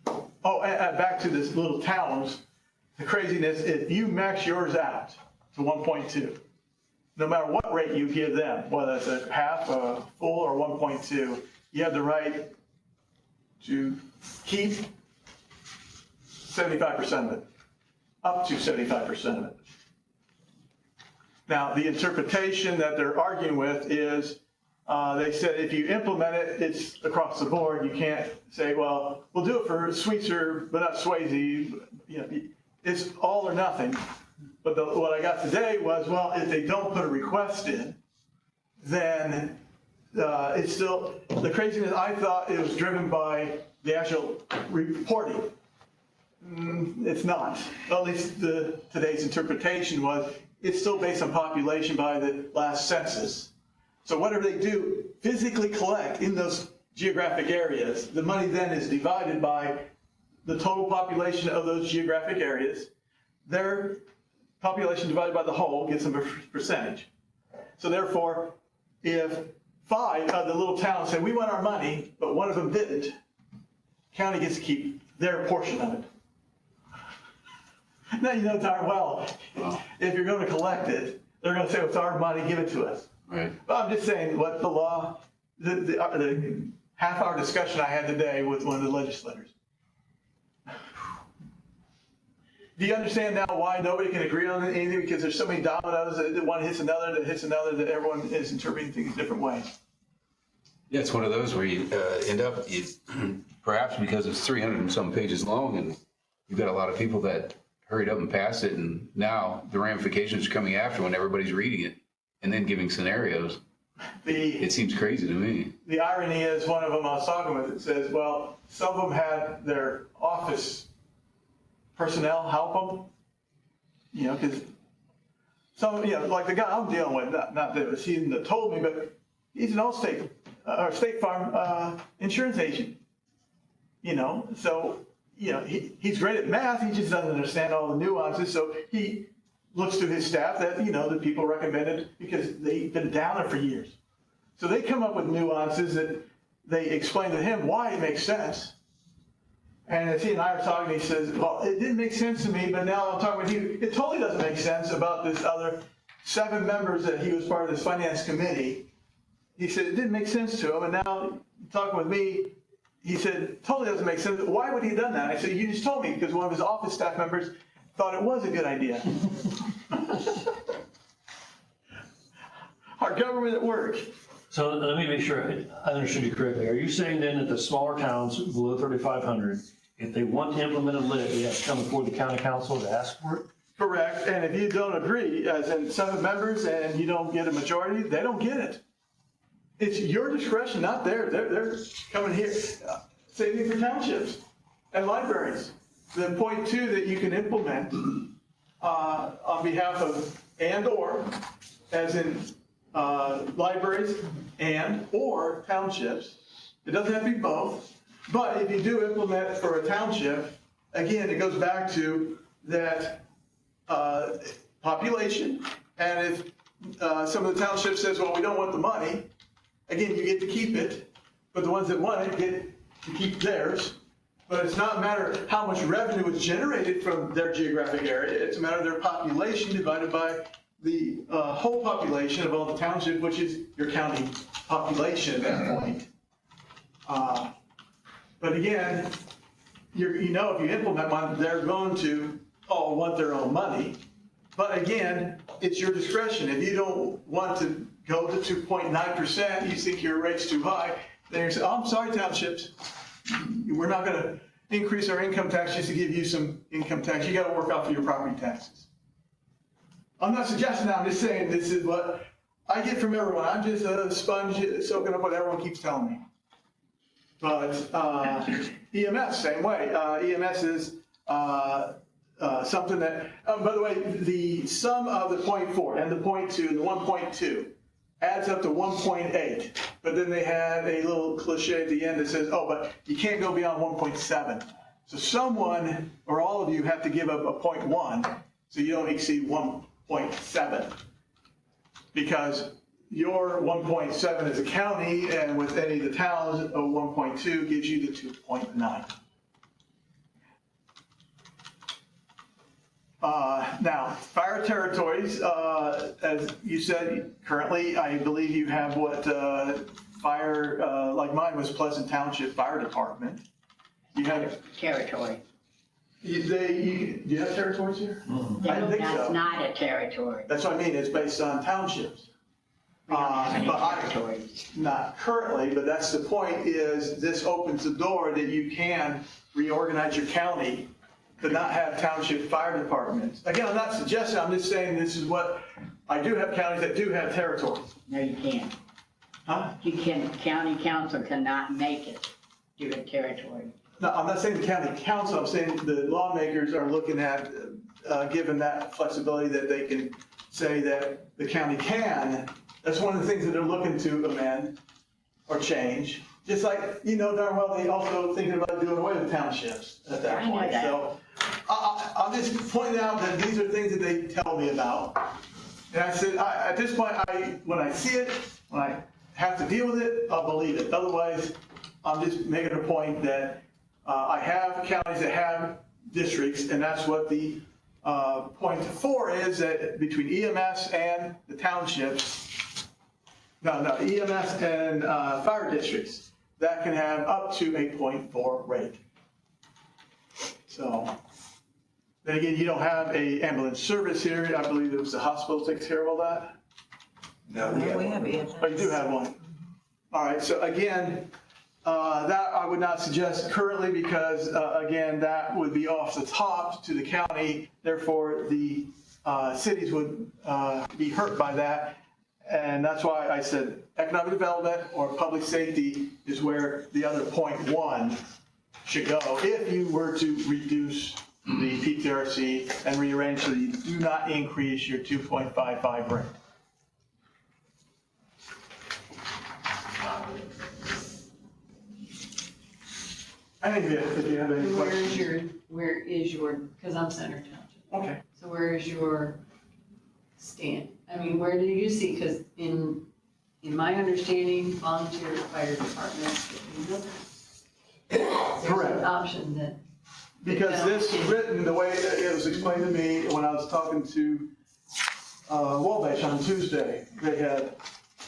and back to this little towns. The craziness, if you max yours out to 1.2, no matter what rate you give them, whether it's a half, a full, or 1.2, you have the right to keep 75% of it. Up to 75% of it. Now, the interpretation that they're arguing with is, they said if you implement it, it's across the board. You can't say, well, we'll do it for Sweetser, but not Swayze. It's all or nothing. But what I got today was, well, if they don't put a request in, then it's still, the craziness, I thought it was driven by the actual reporting. It's not. At least today's interpretation was it's still based on population by the last census. So whatever they do, physically collect in those geographic areas, the money then is divided by the total population of those geographic areas. Their population divided by the whole gets them a percentage. So therefore, if 5 of the little towns say, we want our money, but one of them didn't, county gets to keep their portion of it. Now you know darn well, if you're going to collect it, they're going to say, it's our money, give it to us. Right. But I'm just saying what the law, the half-hour discussion I had today with one of the legislators. Do you understand now why nobody can agree on anything? Because there's so many dominoes that one hits another, that everyone is interpreting things different ways. Yeah, it's one of those where you end up, perhaps because it's 300 and some pages long, and you've got a lot of people that hurried up and passed it, and now the ramifications are coming after when everybody's reading it and then giving scenarios. It seems crazy to me. The irony is, one of them I was talking with, it says, well, some of them had their office personnel help them, you know, because some, you know, like the guy I'm dealing with, not that he told me, but he's an Allstate or State Farm insurance agent, you know, so, you know, he's great at math, he just doesn't understand all the nuances, so he looks to his staff that, you know, the people recommended because they've been down there for years. So they come up with nuances that they explain to him why it makes sense. And as he and I are talking, he says, well, it didn't make sense to me, but now I'm talking with you, it totally doesn't make sense about this other 7 members that he was part of this finance committee. He said it didn't make sense to him, and now talking with me, he said, totally doesn't make sense. Why would he have done that? I said, you just told me, because one of his office staff members thought it was a good idea. Our government at work. So let me make sure I understood you correctly. Are you saying then that the smaller towns below 3,500, if they want to implement a lid, they have to come before the county council to ask for it? Correct, and if you don't agree, as in 7 members, and you don't get a majority, they don't get it. It's your discretion, not theirs. They're coming here. Same thing for townships and libraries. The point 2 that you can implement on behalf of and/or, as in libraries and/or townships. It doesn't have to be both. But if you do implement for a township, again, it goes back to that population. And if some of the township says, well, we don't want the money, again, you get to keep it. But the ones that want it get to keep theirs. But it's not a matter of how much revenue is generated from their geographic area. It's a matter of their population divided by the whole population of all the townships, which is your county population at that point. But again, you know, if you implement one, they're going to all want their own money. But again, it's your discretion. If you don't want to go to 2.9%, you think your rate's too high, then you say, oh, I'm sorry, townships. We're not going to increase our income tax just to give you some income tax. You got to work off of your property taxes. I'm not suggesting that. I'm just saying this is what I get from everyone. I'm just a sponge soaking up what everyone keeps telling me. But EMS, same way. EMS is something that, by the way, the sum of the 0.4 and the 0.2 and the 1.2 adds up to 1.8. But then they had a little cliche at the end that says, oh, but you can't go beyond 1.7. So someone or all of you have to give up a 0.1 so you don't exceed 1.7. Because your 1.7 is a county, and with any of the towns, a 1.2 gives you the 2.9. Now, fire territories, as you said, currently, I believe you have what fire, like mine was Pleasant Township Fire Department. You have Territory. do you have territories here? No, I didn't think that's so. not a territory. That's what I mean, it's based on townships. We don't have any But territories. not currently, but that's the point, is this opens the door that you can reorganize your county to not have township fire departments. Again, I'm not suggesting, I'm just saying this is what, I do have counties that do have territories. No, you can't. Huh? You can, county council cannot make it do a territory. No, I'm not saying the county council, I'm saying the lawmakers are looking at, given that flexibility that they can say that the county can. That's one of the things that they're looking to amend or change. just like, you know darn well, they also thinking about doing away with townships at that I know point. that. So I'm just pointing out that these are things that they tell me about. And I said, at this point, when I see it, when I have to deal with it, I'll believe it. Otherwise, I'm just making a point that I have counties that have districts, and that's what the point 4 is, that between EMS and the townships, EMS and fire districts, that can have up to a 0.4 rate. So, then again, you don't have a ambulance service here. I believe it was the hospital takes care of all that. No, we have it. Oh, you do have one. All right, so again, that I would not suggest currently because, again, that would be off the top to the county. Therefore, the cities would be hurt by that. And that's why I said economic development or public safety is where the other 0.1 should go if you were to reduce the PTRC and rearrange so you do not increase your 2.55 rate. I think if you have any questions. Where is your, because I'm Center Township, Okay. so where is your stand? I mean, where do you see, because in my understanding, volunteer fire departments, there's Correct. an option that. Because this is written the way it was explained to me when I was talking to Wabash on Tuesday. They had,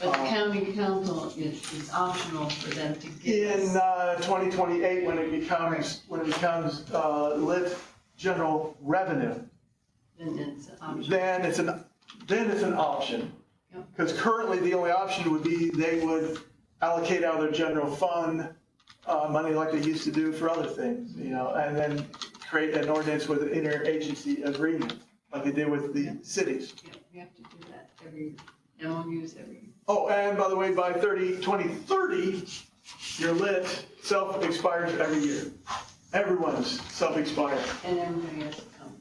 But the county council is optional for them to get in us. 2028, when it becomes lit general revenue, Then it's an option. then it's an option. Yep. Because currently, the only option would be they would allocate out of their general fund money like they used to do for other things, and then create an ordinance with an interagency agreement, like they did with the cities. Yeah, we have to do that every, MOUs every year. Oh, and by the way, by 2030, your lit self-expires every year. Everyone's self-expired. And everybody has to come.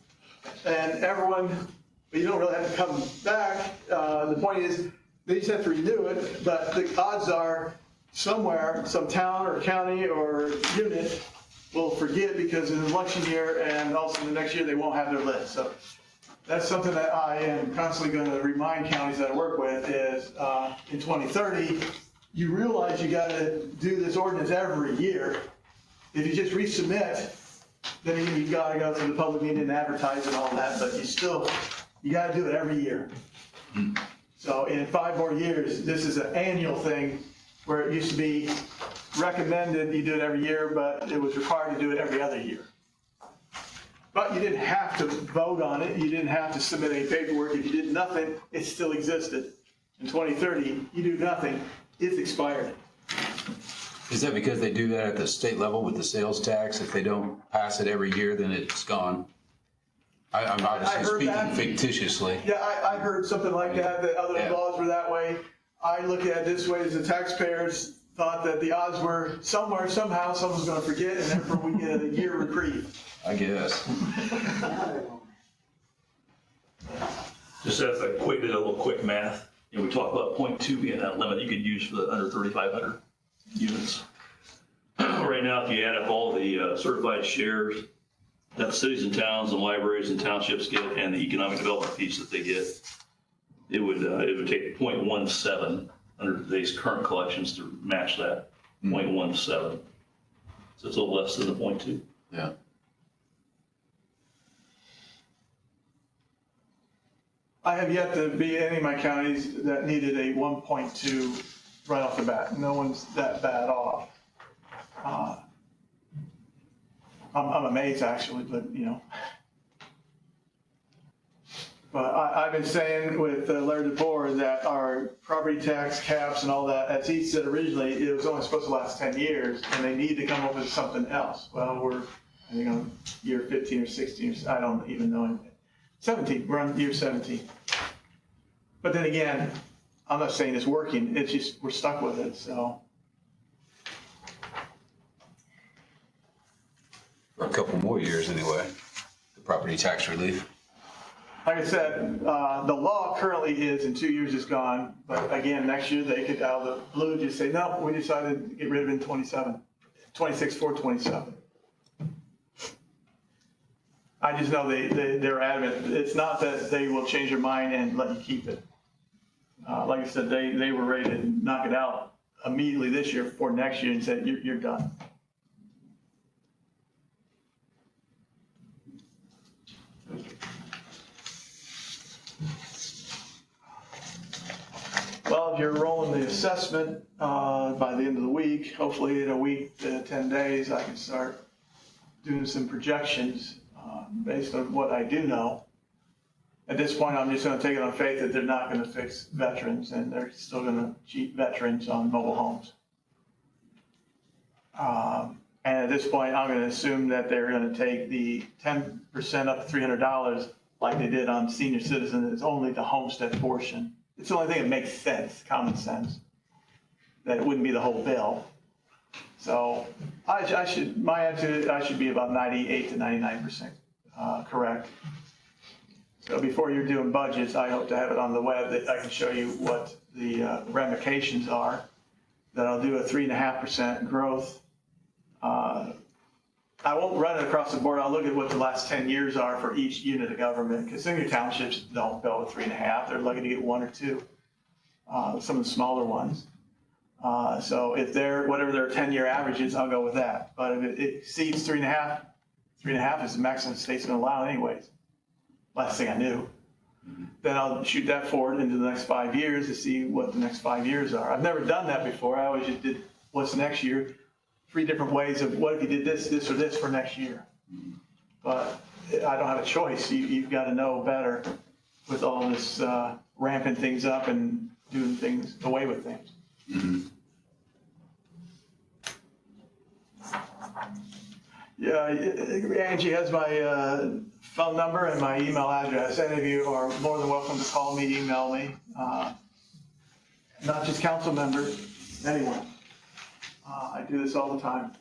And everyone, but you don't really have to come back. The point is, they just have to renew it, but the odds are somewhere, some town or county or unit will forget because it's an election year and also the next year they won't have their list. So that's something that I am constantly going to remind counties that I work with is in 2030, you realize you got to do this ordinance every year. If you just resubmit, then you got to go to the public meeting and advertise and all that, but you got to do it every year. So in 5 more years, this is an annual thing where it used to be recommended you do it every year, but it was required to do it every other year. But you didn't have to vote on it. You didn't have to submit any paperwork. If you did nothing, it still existed. In 2030, you do nothing, it's expired. Is that because they do that at the state level with the sales tax? If they don't pass it every year, then it's gone? I'm I obviously heard speaking that. fictitiously. Yeah, I heard something like that other Yeah. laws were that way. I look at it this way as the taxpayers thought that the odds were somewhere, somehow, someone's gonna forget, and therefore we get a year reprieve. I guess. Just as a little quick math, we talk about 0.2 being that limit you could use for the under 3,500 units. Right now, if you add up all the certified shares that the cities and towns and libraries and townships get and the economic development piece that they get, it would take 0.17 under today's current collections to match that, 0.17. So it's a little less than the 0.2. Yeah. I have yet to be in any of my counties that needed a 1.2 right off the bat. No one's that bad off. I'm amazed actually, but But I've been saying with Larry DeBoer that our property tax caps and all that, as he said originally, it was only supposed to last 10 years and they need to come up with something else. Well, we're, I think on year 15 or 16, I don't even know. 17, we're on year 17. But then again, I'm not saying it's working, it's just, we're stuck with it, so. For a couple more years anyway, the property tax relief. Like I said, the law currently is in 2 years it's gone, but again, next year they could out of the blue just say, no, we decided to get rid of it in 26, 427. I just know they're adamant. It's not that they will change their mind and let you keep it. Like I said, they were ready to knock it out immediately this year for next year and said, you're done. Well, if you're rolling the assessment by the end of the week, hopefully in a week to 10 days, I can start doing some projections based on what I do know. At this point, I'm just going to take it on faith that they're not going to fix veterans and they're still going to cheat veterans on mobile homes. And at this point, I'm going to assume that they're going to take the 10% up to $300 like they did on senior citizen. It's only the homestead portion. It's the only thing that makes sense, common sense, that it wouldn't be the whole bill. So I should be about 98 to 99% correct. So before you're doing budgets, I hope to have it on the web that I can show you what the ramifications are. That I'll do a 3.5% growth. I won't run it across the board. I'll look at what the last 10 years are for each unit of government, because some of your townships don't go with 3.5. They're lucky to get 1 or 2. Some of the smaller ones. So if they're, whatever their 10-year average is, I'll go with that. But if it exceeds 3.5, 3.5 is the maximum the state's going to allow anyways. Last thing I knew. Then I'll shoot that forward into the next 5 years to see what the next 5 years are. I've never done that before. I always just did what's next year. 3 different ways of what if you did this, this, or this for next year. But I don't have a choice. You've got to know better with all this ramping things up and doing things away with things. Mm-hmm. Yeah, Angie has my phone number and my email address. Any of you are more than welcome to call me, email me. Not just council members, anyone. I do this all the time.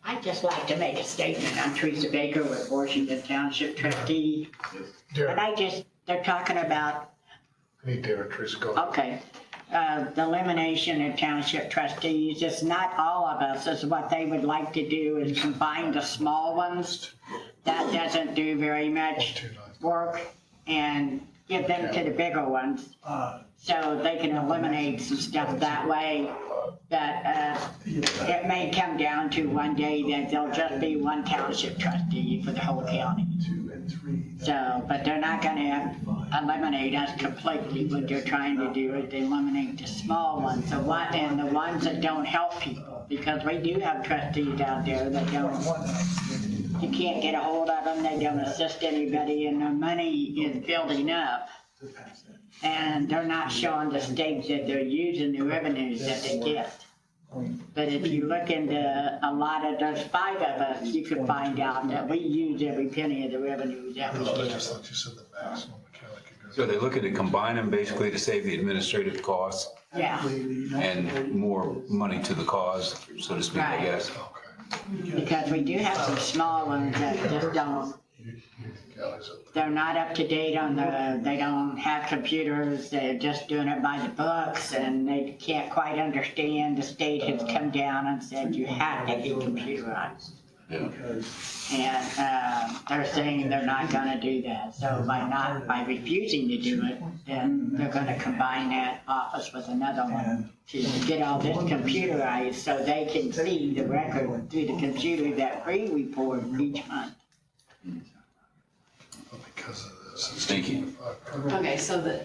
I'd just like to make a statement. I'm Teresa Baker with Washington Township Trustee. But they're talking about, I need Derek, Teresa, go. okay, the elimination of township trustees. It's not all of us. It's what they would like to do is combine the small ones. That doesn't do very much work and give them to the bigger ones. So they can eliminate some stuff that way. That it may come down to one day that there'll just be one township trustee for the whole county. So, but they're not going to eliminate us completely. What they're trying to do is eliminate the small ones, and the ones that don't help people, because we do have trustees out there that don't. You can't get a hold of them. They don't assist anybody, and their money is building up. And they're not showing the state that they're using the revenues that they get. But if you look into a lot of, there's 5 of us, you can find out that we use every penny of the revenue that we get. So they look at it, combine them basically to save the administrative costs Yeah, and more money to the cause, so to speak, I Right. guess. because we do have some small ones that just don't, they're not up to date on they don't have computers, they're just doing it by the books, and they can't quite understand. The state has come down and said you have to get computerized. Yeah. And they're saying they're not gonna do that. So by refusing to do it, then they're gonna combine that office with another one to get all this computerized so they can see the record through the computer that we report each month. Thank you. Okay, so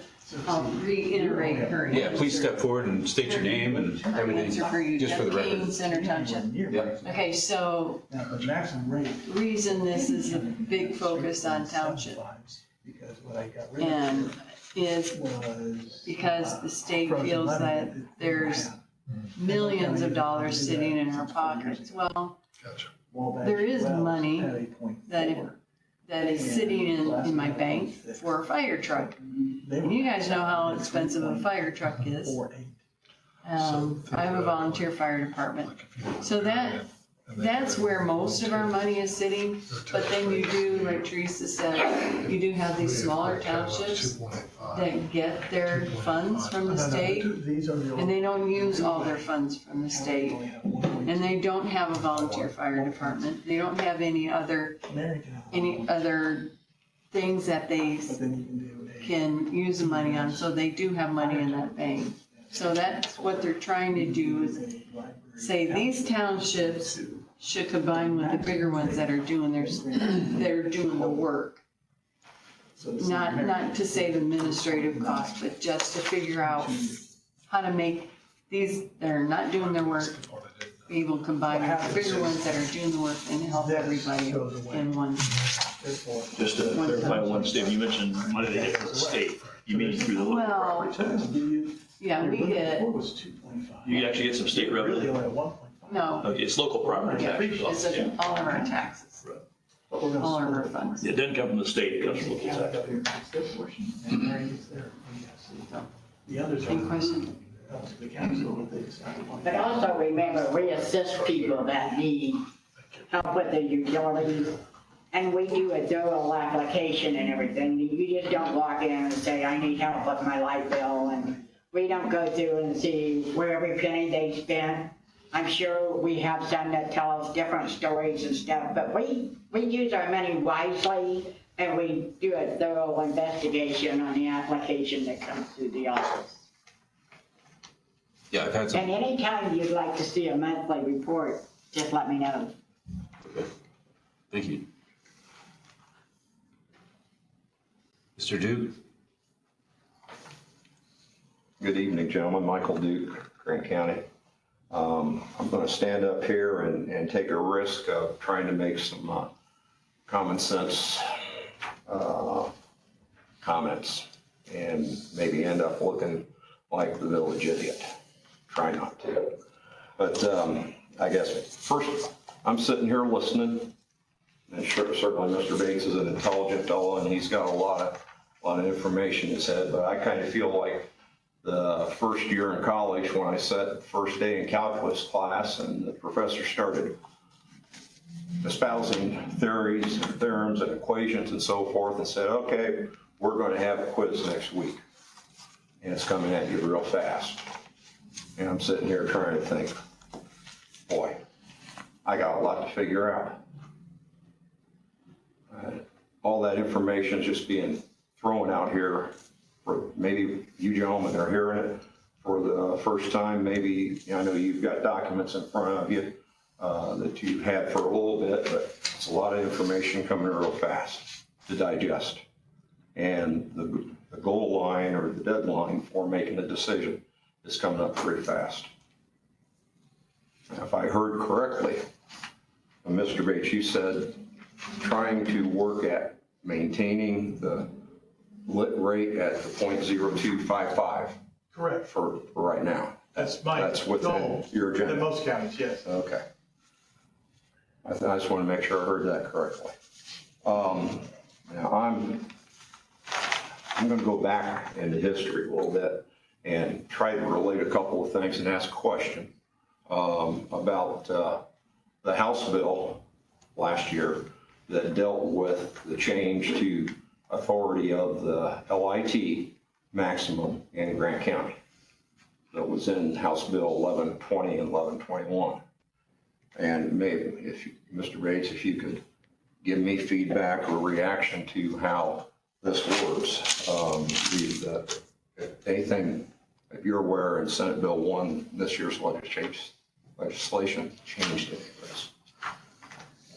I'll reiterate her. Yeah, please step forward and state your name and Her everything, answer for you, just for the Jeff record. King, Center Township. Yeah. Okay, so reason this is a big focus on township and is because the state feels that there's millions of dollars sitting in our pockets. Well, there is money that is sitting in my bank for a fire truck. And you guys know how expensive a fire truck is. I have a volunteer fire department. So that That's where most of our money is sitting, but then you do, like Teresa said, you do have these smaller townships that get their funds from the state, and they don't use all their funds from the state. And they don't have a volunteer fire department, they don't have any other things that they can use the money on, so they do have money in that bank. So that's what they're trying to do, is say these townships should combine with the bigger ones that are doing the work. Not to save administrative costs, but just to figure out how to make these that are not doing their work be able to combine with the bigger ones that are doing the work and help everybody in one. Just to clarify one, Steve, you mentioned money they get from the state. You mean through the local Well, property tax? yeah, we get, You actually get some state revenue. no, Okay, it's local property yeah, tax. it's all of our taxes, all of our funds. It doesn't come from the state, it comes from local tax. Any question? But also remember, we assist people that need help with their utilities. And we do a thorough application and everything. You just don't walk in and say, I need help with my light bill. And we don't go through and see where every penny they spent. I'm sure we have some that tell us different stories and stuff, but we use our money wisely, and we do a thorough investigation on the application that comes through the office. Yeah, I've had some. And anytime you'd like to see a monthly report, just let me know. Thank you. Mr. Duke? Good evening, gentlemen. Michael Duke, Grant County. I'm going to stand up here and take a risk of trying to make some common sense comments and maybe end up looking like the village idiot. Try not to. But I guess first, I'm sitting here listening, and certainly Mr. Bates is an intelligent fellow, and he's got a lot of information in his head, but I kind of feel like the first year in college when I sat first day in calculus class and the professor started espousing theories and theorems and equations and so forth and said, okay, we're going to have a quiz next week. And it's coming at you real fast. And I'm sitting here trying to think, boy, I got a lot to figure out. All that information is just being thrown out here for maybe you gentlemen are hearing it for the first time. Maybe, I know you've got documents in front of you that you've had for a little bit, but it's a lot of information coming real fast to digest. And the goal line or the deadline for making a decision is coming up pretty fast. Now, if I heard correctly, Mr. Bates, you said trying to work at maintaining the lit rate at the 0.0255. Correct. For right now. That's my That's within goal. your agenda. In most counties, yes. Okay. I just want to make sure I heard that correctly. Now I'm going to go back into history a little bit and try to relate a couple of things and ask a question about the House bill last year that dealt with the change to authority of the LIT maximum in Grant County. That was in House Bill 1120 and 1121. And maybe if Mr. Bates, if you could give me feedback or reaction to how this works. Anything that you're aware in Senate Bill 1, this year's legislation changed any of this.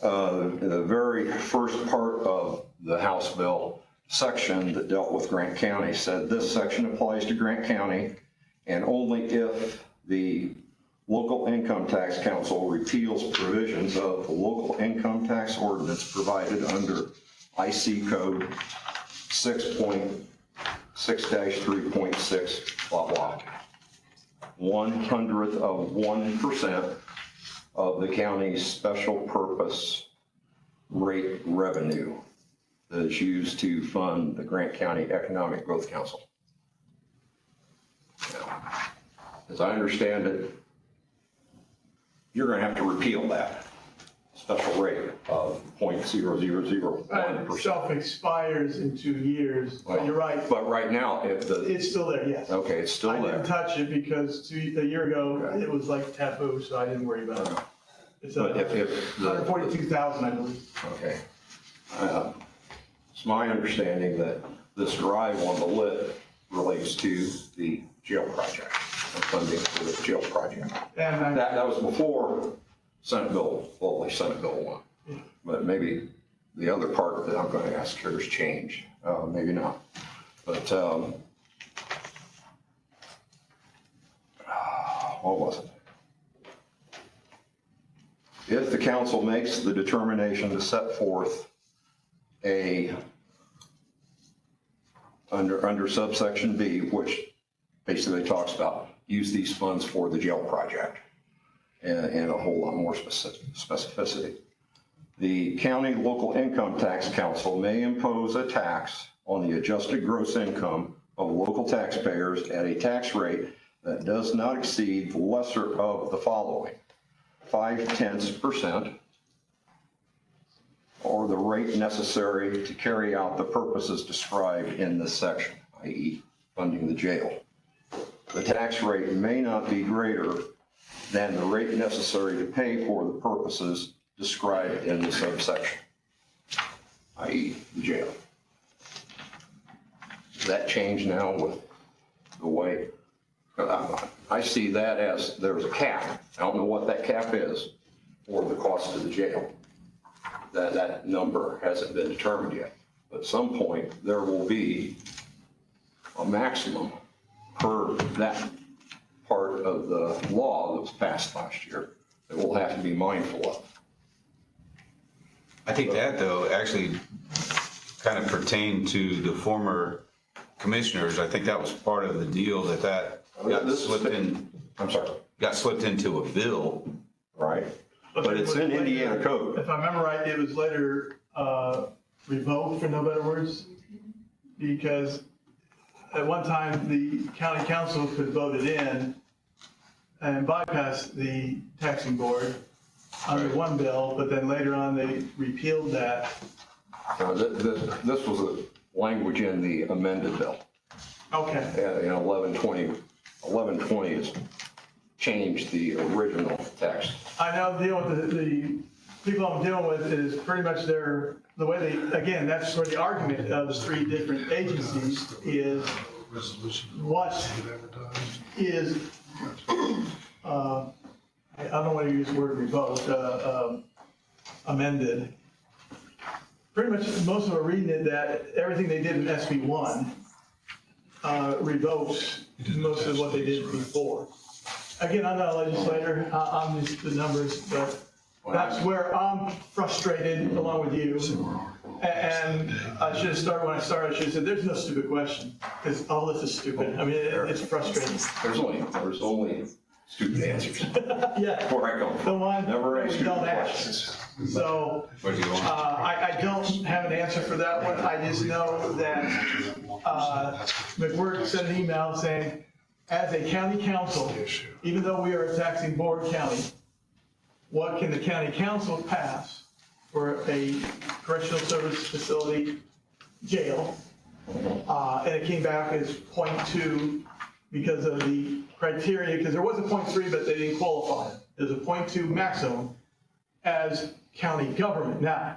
The very first part of the House bill section that dealt with Grant County said this section applies to Grant County and only if the Local Income Tax Council repeals provisions of the local income tax ordinance provided under IC code 6.6-3.6 blah blah. 1/100% of the county's special purpose rate revenue that is used to fund the Grant County Economic Growth Council. Now, as I understand it, you're going to have to repeal that. special rate of 0.0001%. Self-expires in 2 years, but you're right. But right now, It's still there, yes. okay, it's still I there. didn't touch it because a year ago, it was like taboo, so I didn't worry about it. It's But if the- 142,000, I believe. Okay. It's my understanding that this drive on the lit relates to the jail project, the funding for the jail project. And That was before Senate Bill 1. But maybe the other part that I'm going to ask here has changed, maybe not. But, what was it? If the council makes the determination to set forth under subsection B, which basically talks about use these funds for the jail project and a whole lot more specificity. The county local income tax council may impose a tax on the adjusted gross income of local taxpayers at a tax rate that does not exceed the lesser of the following: 0.5% or the rate necessary to carry out the purposes described in this section, i.e. funding the jail. The tax rate may not be greater than the rate necessary to pay for the purposes described in the subsection, i.e. the jail. Does that change now with the way? I see that as there's a cap. I don't know what that cap is for the cost of the jail. That number hasn't been determined yet. But at some point, there will be a maximum per that part of the law that was passed last year that we'll have to be mindful of. I think that, though, actually kind of pertained to the former commissioners. I think that was part of the deal that got slipped in. I'm sorry. Got slipped into a bill. Right. But it's in Indiana code. If I remember right, it was later revoked, for no better words, because at one time, the county council could vote it in and bypass the taxing board under one bill, but then later on, they repealed that. This was a language in the amended bill. Okay. In 1120 has changed the original text. I know dealing with the people I'm dealing with is pretty much the way they, again, that's where the argument of the three different agencies is what is, I don't want to use the word revoked, amended. Pretty much most of them are reading it that everything they did in SB 1 revokes most of what they did before. Again, I'm not a legislator, I'm just the numbers, but that's where I'm frustrated along with you. And I should have started when I started, I should have said, there's no stupid question, because all this is stupid. I mean, it's frustrating. There's only stupid answers. Yeah. Where I come from. The one Never that any we stupid don't questions. ask. So, I don't have an answer for that one. I just know that McWhirter sent an email saying, as a county council, even though we are a taxing board county, what can the county council pass for a correctional service facility jail? And it came back as 0.2 because of the criteria, because there was a 0.3, but they didn't qualify. There's a 0.2 maximum as county government. Now,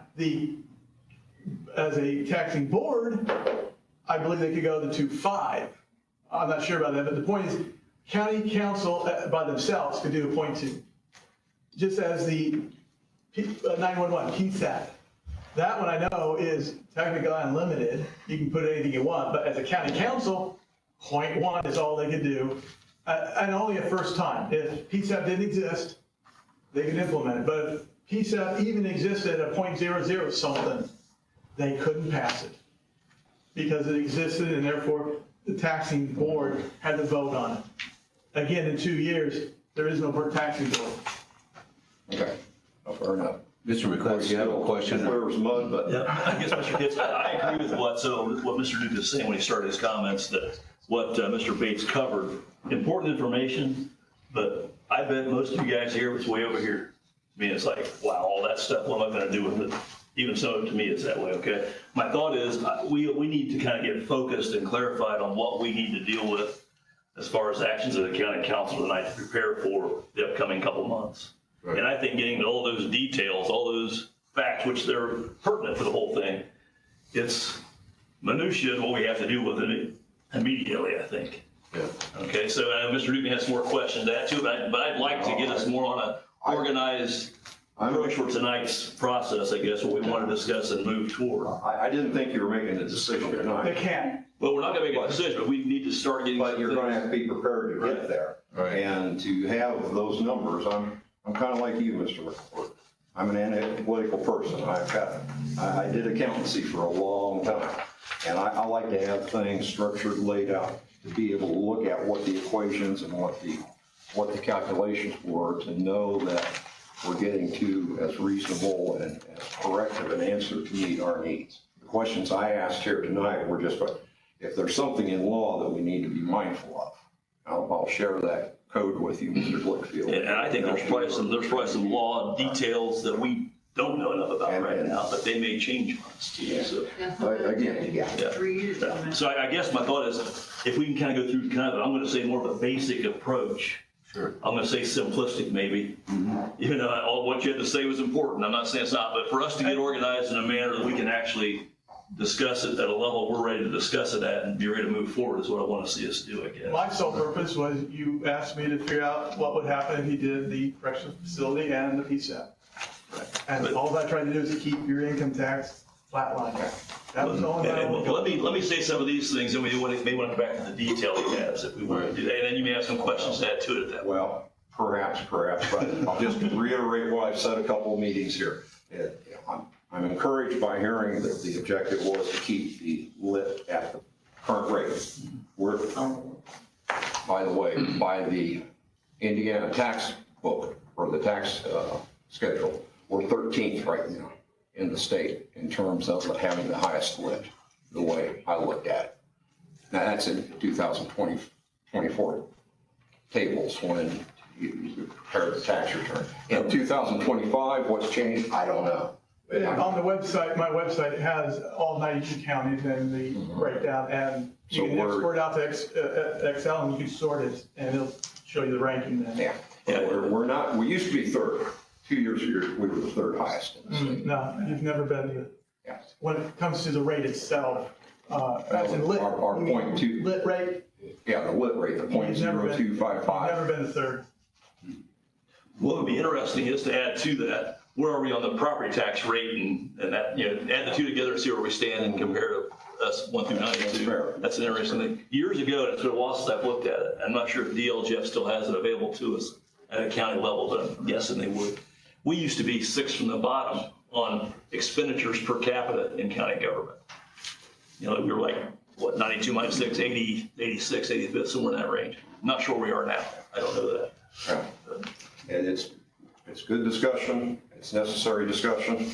as a taxing board, I believe they could go to 2.5. I'm not sure about that, but the point is, county council by themselves could do a 0.2. Just as the 911, KeySat. That one I know is technically unlimited. You can put anything you want, but as a county council, 0.1 is all they could do. And only a first time. If PSAP didn't exist, they could implement it. But if PSAP even existed at 0.00 something, they couldn't pass it. Because it existed and therefore the taxing board had to vote on it. Again, in 2 years, there is no taxing board. Okay, fair enough. Mr. McClure, you have a question? Clear as mud, but. Yeah, I guess, Mr. Pitts, I agree with what Mr. Duke is saying when he started his comments, that what Mr. Bates covered, important information, but I bet most of you guys here was way over here. I mean, it's like, wow, all that stuff, what am I gonna do with it? Even so, to me, it's that way, okay? My thought is, we need to kind of get focused and clarified on what we need to deal with as far as actions of the county council tonight to prepare for the upcoming couple months. Right. And I think getting to all those details, all those facts, which they're pertinent to the whole thing, it's minutia what we have to do with it immediately, I think. Yeah. Okay, so Mr. Newton has some more questions to add to it, but I'd like to get us more on a organized approach for tonight's process, I guess, what we want to discuss and move toward. I didn't think you were making a decision They tonight, can. Well, we're not gonna make a decision, but we need to start getting. but you're gonna have to be prepared to get there. Right. And to have those numbers, I'm kind of like you, Mr. McCord. I'm an analytical person. I did accountancy for a long time. And I like to have things structured, laid out, to be able to look at what the equations and what the calculations were, to know that we're getting to as reasonable and as correct of an answer to meet our needs. The questions I asked here tonight were just, if there's something in law that we need to be mindful of, I'll share that code with you, Mr. Blickfield. And I think there's probably some law details that we don't know enough about right now, but they may change on us too, so. Again, yeah. 3 years on that. So I guess my thought is, if we can kind of go through kind of, I'm gonna say more of a basic approach. Sure. I'm gonna say simplistic maybe. Even though all what you had to say was important, I'm not saying it's not, but for us to get organized in a manner that we can actually discuss it at a level we're ready to discuss it at and be ready to move forward is what I want to see us do, I guess. My sole purpose was you asked me to figure out what would happen if he did the correctional facility and the PSAP. And all I tried to do is to keep your income tax flatline. That was the only thing I wanted to do. Let me say some of these things, and we may want to come back to the detail he has if we want to do that. And then you may have some questions to add to it at that point. Well, perhaps, but I'll just reiterate what I've said a couple of meetings here. I'm encouraged by hearing that the objective was to keep the lit at the current rate. We're, by the way, by the Indiana tax book, or the tax schedule, we're 13th right now in the state in terms of having the highest lit, the way I looked at it. Now, that's in 2024 tables when you prepare the tax return. In 2025, what's changed, I don't know. Yeah, on the website, my website has all 92 counties and the breakdown, and you can export out to Excel and you can sort it, and it'll show you the ranking then. Yeah, we're not, we used to be third. 2 years ago, we were the third highest in the state. No, you've never been to, Yeah. when it comes to the rate itself, as in lit. Our point two. Lit rate, Yeah, the lit rate, the you've never been, you've 0.0255. never been to third. What would be interesting is to add to that, where are we on the property tax rate and that, add the two together and see where we stand and compare to us 1 through 92. Fair. That's an interesting thing. Years ago, it's been a while since I've looked at it. I'm not sure if DLGF still has it available to us at a county level, but I'm guessing they would. We used to be 6th from the bottom on expenditures per capita in county government. We were like, 92 minus 6, 80, 86, 85, somewhere in that range. I'm not sure where we are now. I don't know that. Yeah. And it's good discussion, it's necessary discussion,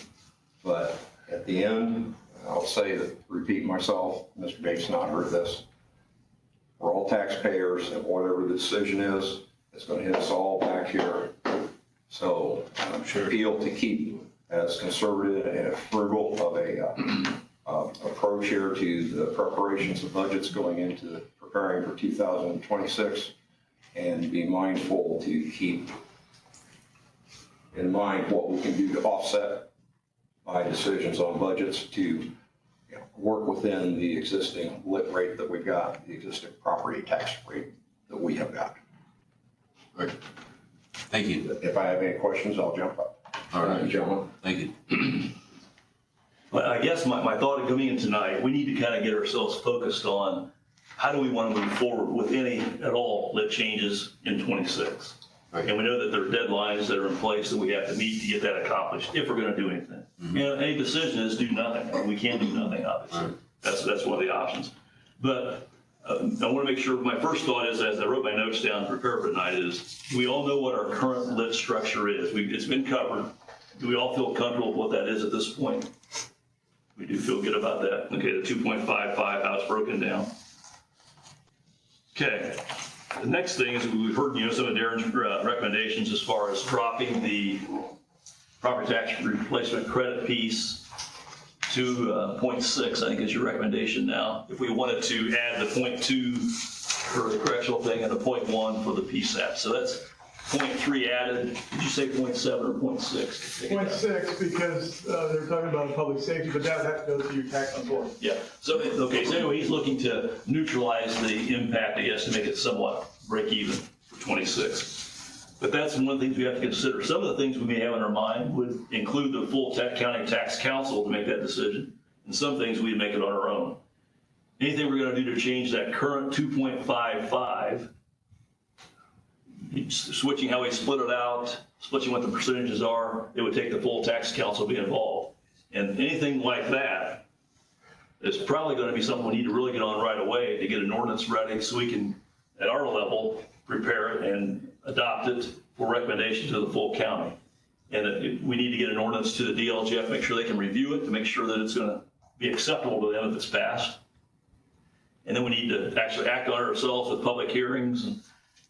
but at the end, I'll say that, repeat myself, Mr. Bates not heard this. We're all taxpayers, and whatever the decision is, it's gonna hit us all back here. So I'm sure appeal to keep as conservative and frugal of a approach here to the preparations of budgets going into preparing for 2026, and be mindful to keep in mind what we can do to offset by decisions on budgets to work within the existing lit rate that we've got, the existing property tax rate that we have got. Right. Thank you. If I have any questions, I'll jump up. All right. Gentlemen. Thank you. Well, I guess my thought of coming in tonight, we need to kind of get ourselves focused on how do we want to move forward with any at all lit changes in 26. Right. And we know that there are deadlines that are in place that we have to meet to get that accomplished if we're going to do anything. Any decision is do nothing. I mean, we can't do nothing, obviously. Right. That's one of the options. But I want to make sure, my first thought is, as I wrote my notes down to prepare for tonight, is we all know what our current lit structure is. It's been covered. Do we all feel comfortable with what that is at this point? We do feel good about that. Okay, the 2.55, how it's broken down. Okay, the next thing is we've heard, some of Darren's recommendations as far as dropping the property tax replacement credit piece to 0.6, I think is your recommendation now. If we wanted to add the 0.2 for the correctional thing and the 0.1 for the PSAP. So that's 0.3 added. Did you say 0.7 or 0.6? 0.6, because they're talking about public safety, but that would have to go through your tax on board. Yeah, so, okay, so anyway, he's looking to neutralize the impact, I guess, to make it somewhat break even for 26. But that's one of the things we have to consider. Some of the things we may have in our mind would include the full county tax council to make that decision, and some things we'd make it on our own. Anything we're gonna do to change that current 2.55, switching how we split it out, switching what the percentages are, it would take the full tax council to be involved. And anything like that is probably gonna be something we need to really get on right away to get an ordinance ready so we can, at our level, prepare it and adopt it for recommendation to the full county. And we need to get an ordinance to the DLGF, make sure they can review it, to make sure that it's gonna be acceptable to them if it's passed. And then we need to actually act on it ourselves with public hearings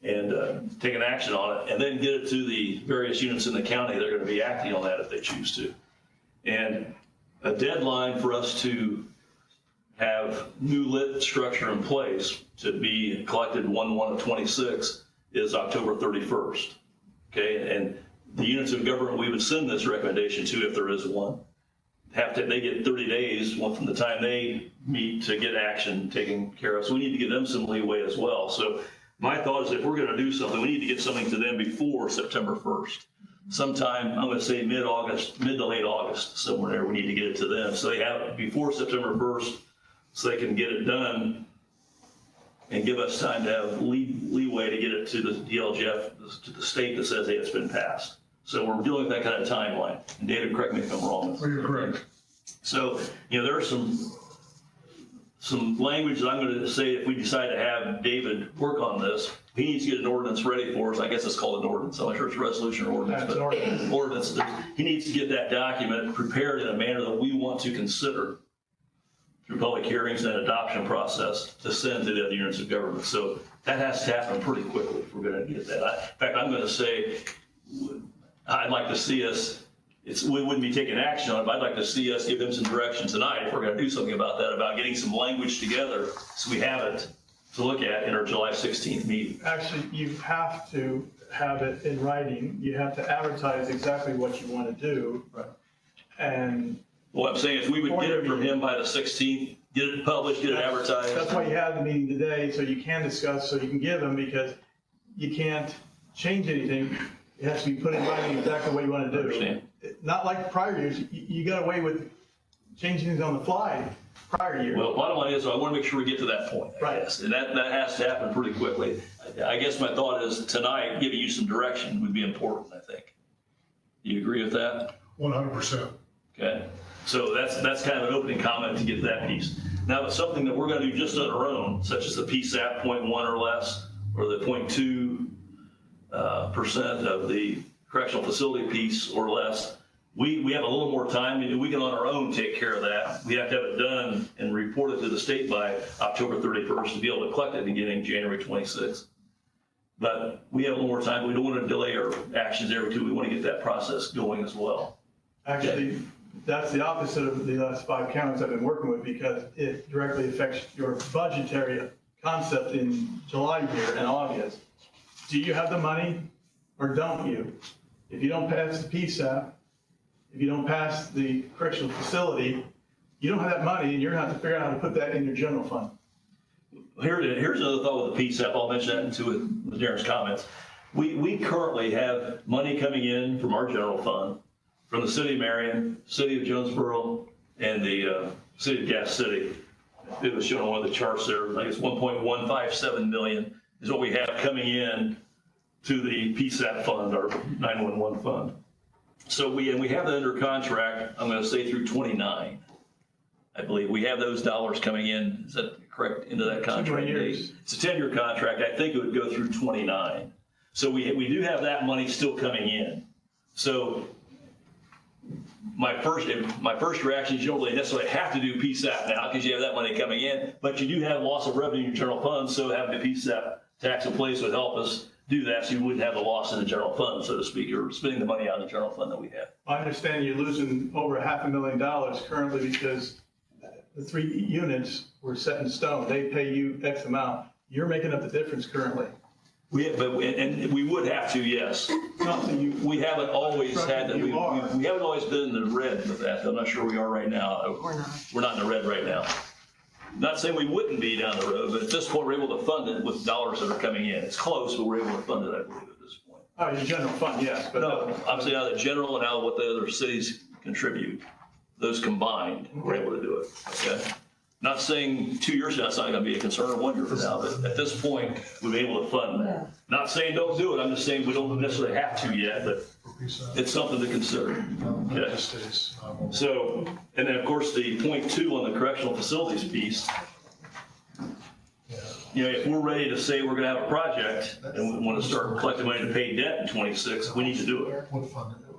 and take an action on it, and then get it to the various units in the county. They're gonna be acting on that if they choose to. And a deadline for us to have new lit structure in place to be collected 1/1/26 is October 31st. Okay, and the units of government we would send this recommendation to, if there is one, they get 30 days from the time they meet to get action taken care of. So we need to give them some leeway as well. So my thought is if we're gonna do something, we need to get something to them before September 1st. Sometime, I'm gonna say mid-August, mid to late August, somewhere there, we need to get it to them. So they have it before September 1st, so they can get it done and give us time to have leeway to get it to the DLGF, to the state that says, hey, it's been passed. So we're dealing with that kind of timeline. And David, correct me if I'm wrong. Well, you're correct. So, there are some language that I'm going to say if we decide to have David work on this, he needs to get an ordinance ready for us. I guess it's called an ordinance. I'm not sure it's a resolution or ordinance, That's but an ordinance. He needs to get that document prepared in a manner that we want to consider through public hearings and adoption process to send to the other units of government. So that has to happen pretty quickly if we're going to get that. In fact, I'm going to say, I'd like to see us, we wouldn't be taking action on it, but I'd like to see us give them some direction tonight if we're going to do something about that, about getting some language together so we have it to look at in our July 16th meeting. Actually, you have to have it in writing. You have to advertise exactly what you want to do. Right. And What I'm saying is we would get it from him by the 16th, get it published, get it advertised. that's why you had the meeting today, so you can discuss, so you can give them, because you can't change anything. It has to be put in writing exactly what you want to do. Understand. Not like prior years. You got away with changing things on the fly prior years. Well, bottom line is, I want to make sure we get to that point, I Right. guess. And that has to happen pretty quickly. I guess my thought is tonight, giving you some direction would be important, I think. Do you agree with that? 100%. Okay, so that's kind of an opening comment to get that piece. Now, it's something that we're gonna do just on our own, such as the PSAP 0.1 or less, or the 0.2% of the correctional facility piece or less. We have a little more time, and we can on our own take care of that. We have to have it done and report it to the state by October 31st to be able to collect it beginning January 26th. But we have a little more time. We don't want to delay our actions there too. We want to get that process going as well. Actually, that's the opposite of the last 5 counties I've been working with, because it directly affects your budgetary concept in July here and August. Do you have the money or don't you? If you don't pass the PSAP, if you don't pass the correctional facility, you don't have that money, and you're gonna have to figure out how to put that in your general fund. Here's another thought with the PSAP. I'll mention that into with Darren's comments. We currently have money coming in from our general fund, from the city of Marion, city of Jonesboro, and the city of Gas City. It was shown on one of the charts there. I think it's 1.157 million is what we have coming in to the PSAP fund, our 911 fund. So we have that under contract, I'm going to say through 29. I believe we have those dollars coming in. Is that correct? Into that contract date? It's a 10-year contract. I think it would go through 29. So we do have that money still coming in. So my first reaction is you don't really necessarily have to do PSAP now because you have that money coming in, but you do have loss of revenue in your general fund, so having the PSAP tax in place would help us do that so you wouldn't have the loss in the general fund, so to speak, or spending the money out of the general fund that we have. I understand you're losing over $500,000 currently because the 3 units were set in stone. They pay you X amount. You're making up the difference currently. And we would have to, yes. Not that you. We haven't always had that. We You are. haven't always been in the red with that. I'm not sure we are right now. We're not. We're not in the red right now. Not saying we wouldn't be down the road, but at this point, we're able to fund it with dollars that are coming in. It's close, but we're able to fund it, I believe, at this point. Oh, your general fund, yes, but. No, I'm saying out of the general and out of what the other cities contribute, those combined, we're able to do it, okay? Not saying 2 years from now, it's not gonna be a concern, or 1 year from now, but at this point, we'll be able to fund that. Not saying don't do it, I'm just saying we don't necessarily have to yet, but it's something to consider, okay? So, and then of course, the point 2 on the correctional facilities piece, you know, if we're ready to say we're gonna have a project and we wanna start collecting money to pay debt in 26, we need to do it.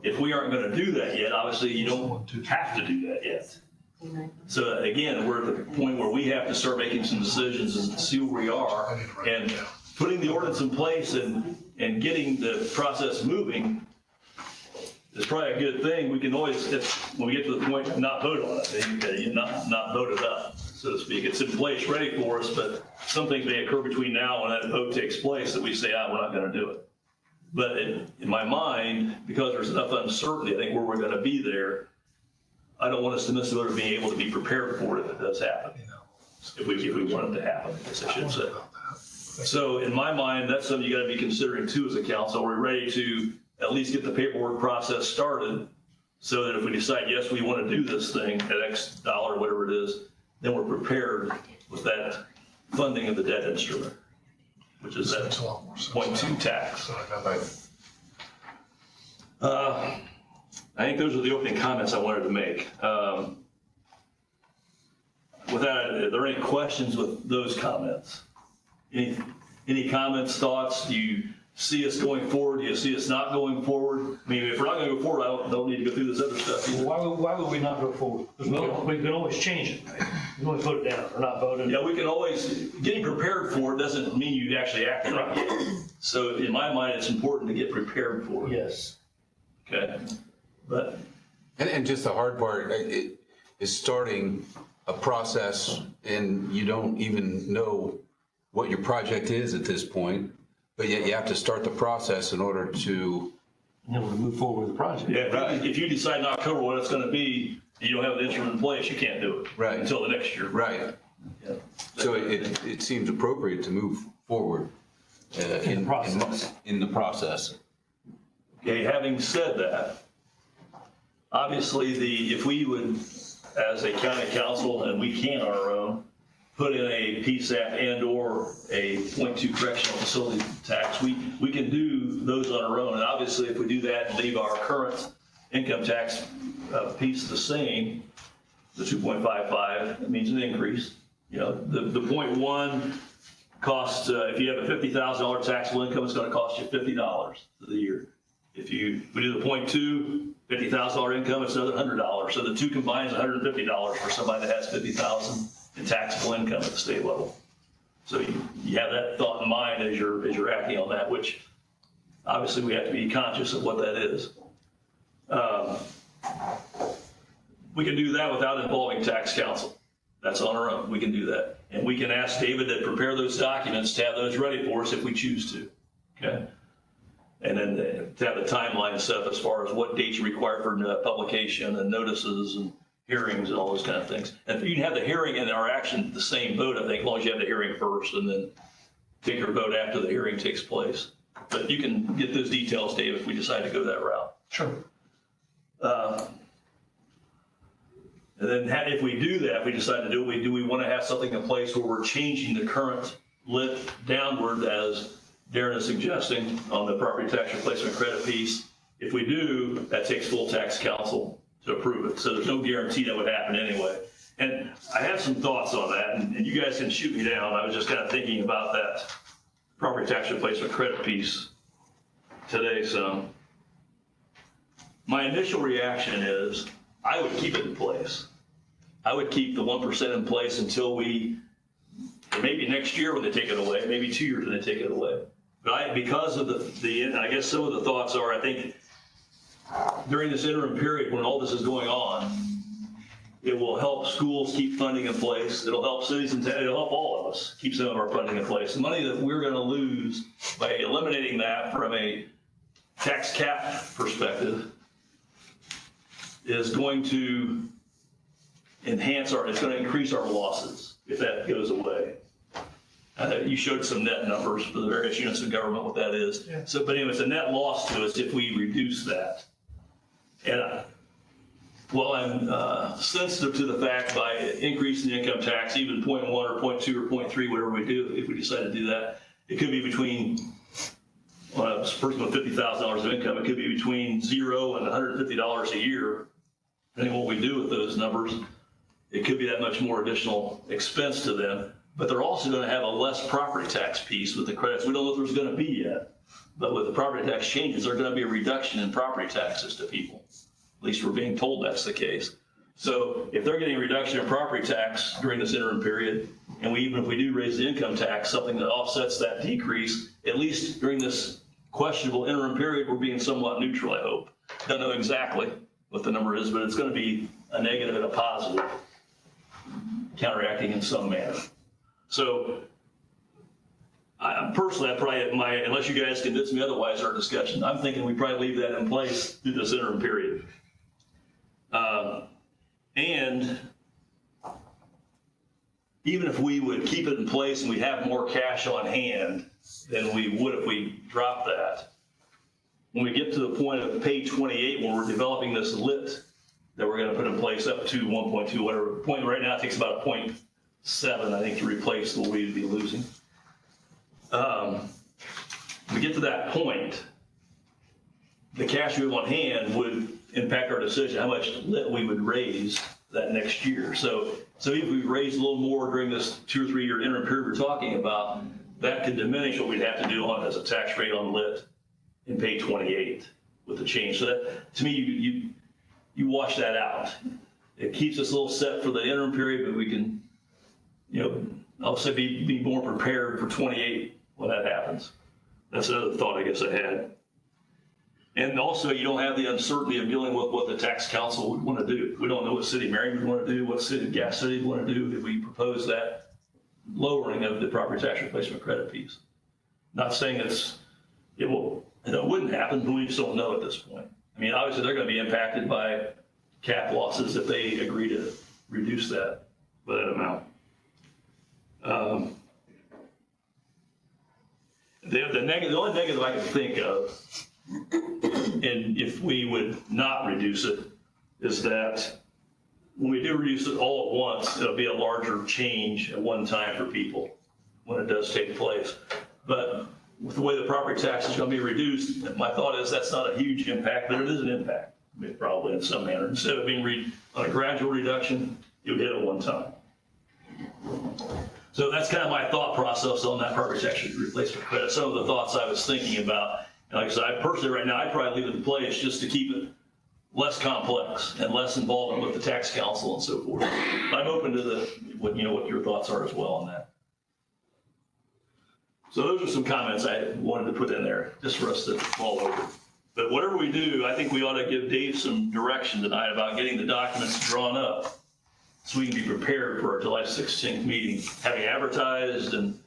If we aren't gonna do that yet, obviously you don't have to do that yet. So again, we're at the point where we have to start making some decisions and see where we are. And putting the ordinance in place and getting the process moving is probably a good thing. We can always, when we get to the point, not vote on it, not vote it up, so to speak. It's in place, ready for us, but some things may occur between now and that vote takes place that we say, we're not gonna do it. But in my mind, because there's enough uncertainty, I think where we're gonna be there, I don't want us to miss the vote of being able to be prepared for it if it does happen. If we want it to happen, I guess I should say. So in my mind, that's something you gotta be considering too as a council. We're ready to at least get the paperwork process started so that if we decide, yes, we wanna do this thing at X dollar, whatever it is, then we're prepared with that funding of the debt instrument, which is that 0.2 tax. I think those are the opening comments I wanted to make. With that, are there any questions with those comments? Any comments, thoughts? Do you see us going forward? Do you see us not going forward? I mean, if we're not going to go forward, I don't need to go through this other stuff either. Why would we not go forward? Because we can always change it. We can always vote it down or not vote it. Yeah, we can always, getting prepared for it doesn't mean you actually act on it. So in my mind, it's important to get prepared for it. Yes. Okay. But. And just the hard part is starting a process and you don't even know what your project is at this point, but yet you have to start the process in order to. Able to move forward with the project. Yeah, right. If you decide in October what it's going to be, you don't have the instrument in place, you can't do it. Right. Until the next year. Right. Yeah. So it seems appropriate to move forward in the process. Okay, having said that, obviously if we would, as a county council, and we can on our own, put in a PSAP and or a 0.2 correctional facility tax, we can do those on our own. And obviously if we do that and leave our current income tax piece the same, the 2.55, it means an increase. You know, the 0.1 costs, if you have a $50,000 taxable income, it's gonna cost you $50 for the year. If we do the 0.2, $50,000 income, it's another $100. So the two combined is $150 for somebody that has $50,000 in taxable income at the state level. So you have that thought in mind as you're acting on that, which obviously we have to be conscious of what that is. We can do that without involving tax counsel. That's on our own. We can do that. And we can ask David to prepare those documents to have those ready for us if we choose to. Okay. And then to have the timeline set up as far as what dates are required for publication and notices and hearings and all those kind of things. And you can have the hearing and our action the same vote, I think, as long as you have the hearing first and then take your vote after the hearing takes place. But you can get those details, Dave, if we decide to go that route. Sure. And then if we do that, if we decide to do it, do we want to have something in place where we're changing the current lit downward as Darren is suggesting on the property tax replacement credit piece? If we do, that takes full tax council to approve it. So there's no guarantee that would happen anyway. And I have some thoughts on that, and you guys can shoot me down. I was just kind of thinking about that property tax replacement credit piece today. So my initial reaction is I would keep it in place. I would keep the 1% in place until maybe next year when they take it away, maybe 2 years when they take it away. But because of and I guess some of the thoughts are, I think during this interim period when all this is going on, it will help schools keep funding in place. It'll help cities and it'll help all of us keep some of our funding in place. The money that we're going to lose by eliminating that from a tax cap perspective is going to it's going to increase our losses if that goes away. You showed some net numbers for the various units of government, what that is. Yeah. So, but anyway, it's a net loss to us if we reduce that. And well, I'm sensitive to the fact by increasing the income tax, even 0.1 or 0.2 or 0.3, whatever we do, if we decide to do that, it could be between a person with $50,000 of income, it could be between $0 and $150 a year, depending on what we do with those numbers. It could be that much more additional expense to them, but they're also going to have a less property tax piece with the credits. We don't know if there's going to be yet, but with the property tax changes, there's going to be a reduction in property taxes to people. At least we're being told that's the case. So if they're getting a reduction in property tax during this interim period, and even if we do raise the income tax, something that offsets that decrease, at least during this questionable interim period, we're being somewhat neutral, I hope. Don't know exactly what the number is, but it's going to be a negative and a positive, counteracting in some manner. So personally, unless you guys convince me otherwise, our discussion, I'm thinking we probably leave that in place through this interim period. And even if we would keep it in place and we have more cash on hand than we would if we dropped that, when we get to the point of pay 28, when we're developing this lit that we're going to put in place up to 1.2, whatever point right now, it takes about a 0.7, I think, to replace what we'd be losing. We get to that point, the cash we have on hand would impact our decision how much lit we would raise that next year. So if we raise a little more during this 2 or 3 year interim period we're talking about, that could diminish what we'd have to do on as a tax rate on lit in pay 28 with the change. So that, to me, you wash that out. It keeps us a little set for the interim period, but we can, I'll say be more prepared for 28 when that happens. That's another thought I guess I had. And also, you don't have the uncertainty of dealing with what the tax council would want to do. We don't know what City of Marion would want to do, what Gas City would want to do if we propose that lowering of the property tax replacement credit piece. Not saying it wouldn't happen, but we just don't know at this point. I mean, obviously, they're going to be impacted by cap losses if they agree to reduce that by that amount. The only negative I can think of, and if we would not reduce it, is that when we do reduce it all at once, it'll be a larger change at one time for people when it does take place. But with the way the property tax is going to be reduced, my thought is that's not a huge impact, but it is an impact, probably in some manner. Instead of being on a gradual reduction, you hit it one time. So that's kind of my thought process on that property tax replacement credit. Some of the thoughts I was thinking about, and like I said, I personally right now, I'd probably leave it in place just to keep it less complex and less involvement with the tax council and so forth. I'm open to what your thoughts are as well on that. So those are some comments I wanted to put in there just for us to mull over. But whatever we do, I think we ought to give Dave some direction tonight about getting the documents drawn up so we can be prepared for our July 16th meeting, having advertised and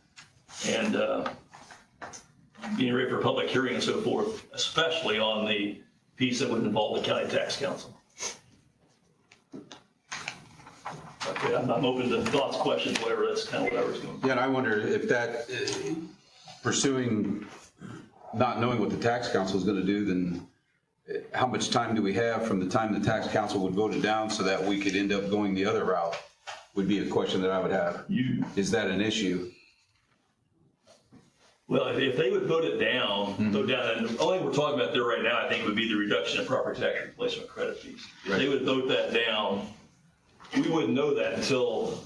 being ready for a public hearing and so forth, especially on the piece that would involve the county tax council. Okay, I'm open to thoughts, questions, whatever. That's kind of what I was going. Yeah, and I wonder if that, pursuing, not knowing what the tax council is going to do, then how much time do we have from the time the tax council would vote it down so that we could end up going the other route, would be a question that I would have. Is that an issue? Well, if they would vote it down, and the only thing we're talking about there right now, I think, would be the reduction in property tax replacement credit fees. If they would vote that down, we wouldn't know that until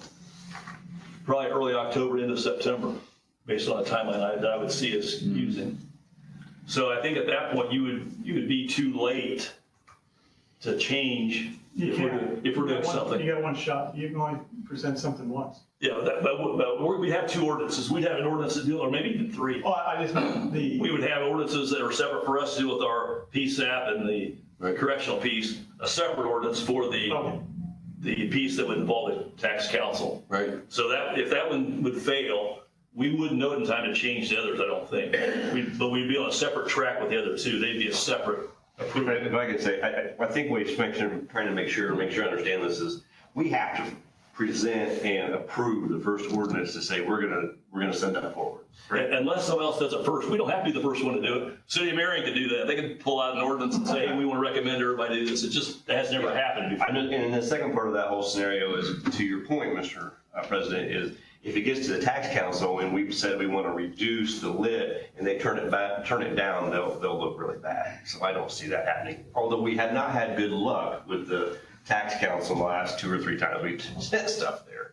probably early October, end of September, based on a timeline that I would see us using. So I think at that point, you would be too late to change You if we're can't. doing something. You got one shot. You can only present something once. Yeah, but we have two ordinances. We'd have an ordinance to deal, or maybe even three. Oh, I just meant We the, would have ordinances that are separate for us to deal with our PSAP and the correctional piece, a separate ordinance for okay. the piece that would involve the tax council. Right. So that, if that one would fail, we wouldn't know it in time to change the others, I don't think. But we'd be on a separate track with the other two. They'd be a separate approval. If I could say, I think we're trying to make sure I understand this is, we have to present and approve the first ordinance to say, we're gonna send that forward. Unless someone else does it first, we don't have to be the first one to do it. City of Marion could do that. They can pull out an ordinance and say, hey, we want to recommend everybody do this. It just, that has never happened before. And the second part of that whole scenario is, to your point, Mr. President, is if it gets to the tax council and we've said we want to reduce the lit and they turn it down, they'll look really bad. So I don't see that happening. Although we have not had good luck with the tax council the last 2 or 3 times we've sent stuff there.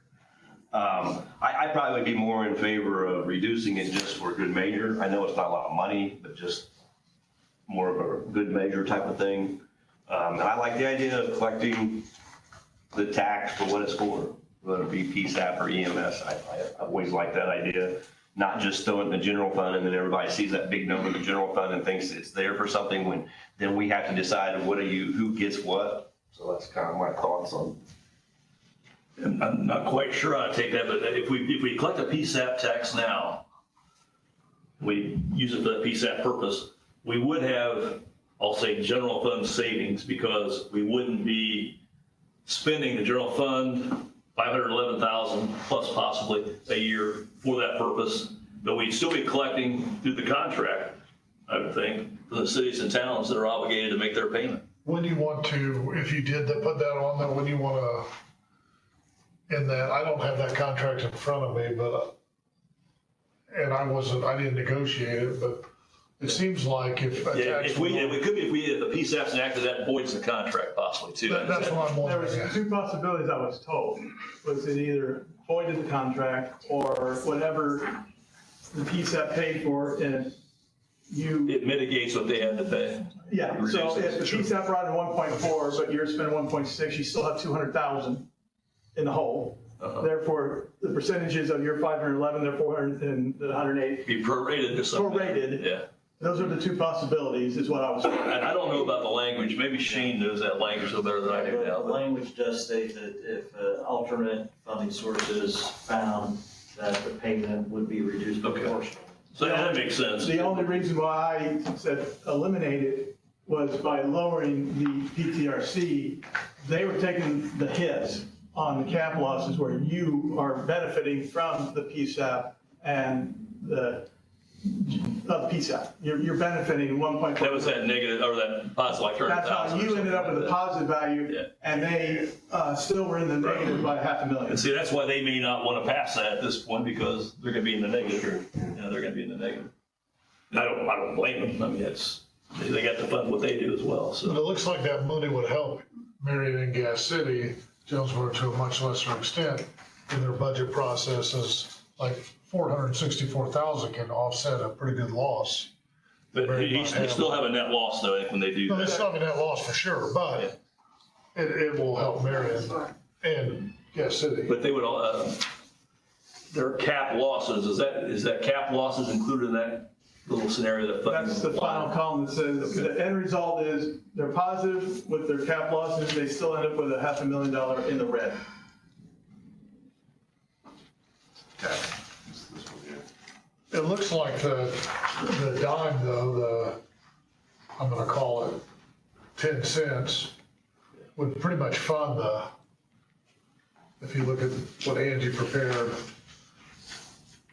I probably would be more in favor of reducing it just for good measure. I know it's not a lot of money, but just more of a good measure type of thing. And I like the idea of collecting the tax for what it's for, whether it be PSAP or EMS. I always like that idea. Not just throw it in the general fund and then everybody sees that big number in the general fund and thinks it's there for something when then we have to decide who gets what. So that's kind of my thoughts on. I'm not quite sure how to take that, but if we collect a PSAP tax now, we use it for that PSAP purpose, we would have, I'll say, general fund savings because we wouldn't be spending the general fund $511,000 plus possibly a year for that purpose, but we'd still be collecting through the contract, I would think, for the cities and towns that are obligated to make their payment. When do you want to, if you did put that on there, when do you want to, in that, I don't have that contract in front of me, but, and I didn't negotiate it, but it seems like if a Yeah, tax. if the PSAP's enacted, that voids the contract possibly too. That's what I'm There was wondering. 2 possibilities I was told. Was it either voided the contract or whatever the PSAP paid for and you. It mitigates what they had to pay. Yeah, so if the PSAP brought in 1.4, but you're spending 1.6, you still have 200,000 in the hole. Therefore, the percentages of your 511, they're 400 and the 108. Be prorated to something. Prorated. Yeah. Those are the 2 possibilities, is what I was. And I don't know about the language. Maybe Shane knows that language a little better than I do The now. but- language does state that if alternate funding source is found, that the payment would be reduced proportionally. So that makes sense. The only reason why I said eliminate it was by lowering the PTRC. They were taking the hits on the cap losses where you are benefiting from the PSAP and the PSAP. You're benefiting 1.4. That was that negative, or that positive, like That's 30,000. how you ended up with a positive value, Yeah. and they still were in the negative by $500,000. And see, that's why they may not want to pass that at this point, because they're going to be in the negative. Yeah, they're going to be in the negative. And I don't blame them. I mean, they got to fund what they do as well, But so. it looks like that money would help Marion and Gas City, Jonesboro to a much lesser extent in their budget processes. Like 464,000 can offset a pretty good loss. But you still have a net loss though, I think, when they do No, it's that. not a net loss for sure, but it will help Marion and Gas City. But they would, their cap losses, is that cap losses included in that little scenario that? That's the final column that says, the end result is they're positive with their cap losses, they still end up with $500,000 in the red. It looks like the dime though, I'm gonna call it 10 cents, would pretty much fund if you look at what Angie prepared,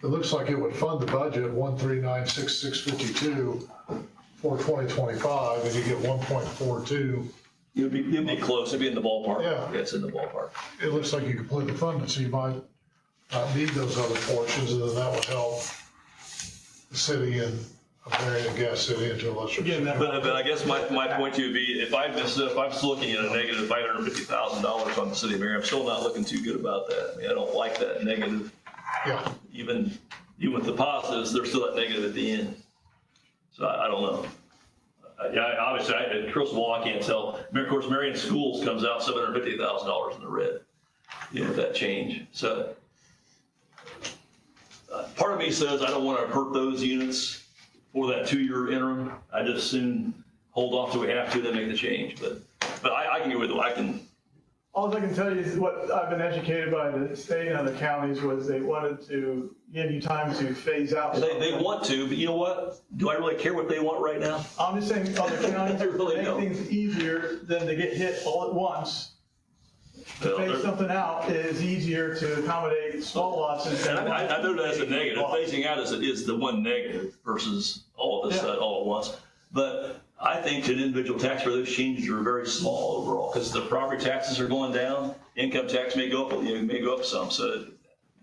it looks like it would fund the budget 1396652 for 2025, and you get 1.42. It'd be close, it'd be in the ballpark. Yeah. It's in the ballpark. It looks like you completely fund it, so you might not need those other portions, and then that would help the city and Marion and Gas City into a lesser Again, extent. But I guess my point to you would be, if I'm still looking at a negative $550,000 on the city of Marion, I'm still not looking too good about that. I mean, I don't like that negative. Yeah. Even with the positives, they're still at negative at the end. So I don't know. Yeah, obviously, crystal ball, I can't tell. Of course, Marion Schools comes out $750,000 in the red, with that change. So part of me says I don't want to hurt those units for that 2-year interim. I just soon hold off till we have to, then make the change. But I can go with it. All I can tell you is what I've been educated by the state and other counties was they wanted to give you time to phase out. They want to, but you know what? Do I really care what they want right now? I'm just saying other counties I really make don't. things easier than to get hit all at once. To phase something out is easier to accommodate small losses. And I know that's a negative. Phasing out is the one negative versus all of this all at once. But I think to an individual taxpayer, those changes are very small overall because the property taxes are going down, income tax may go up, some. So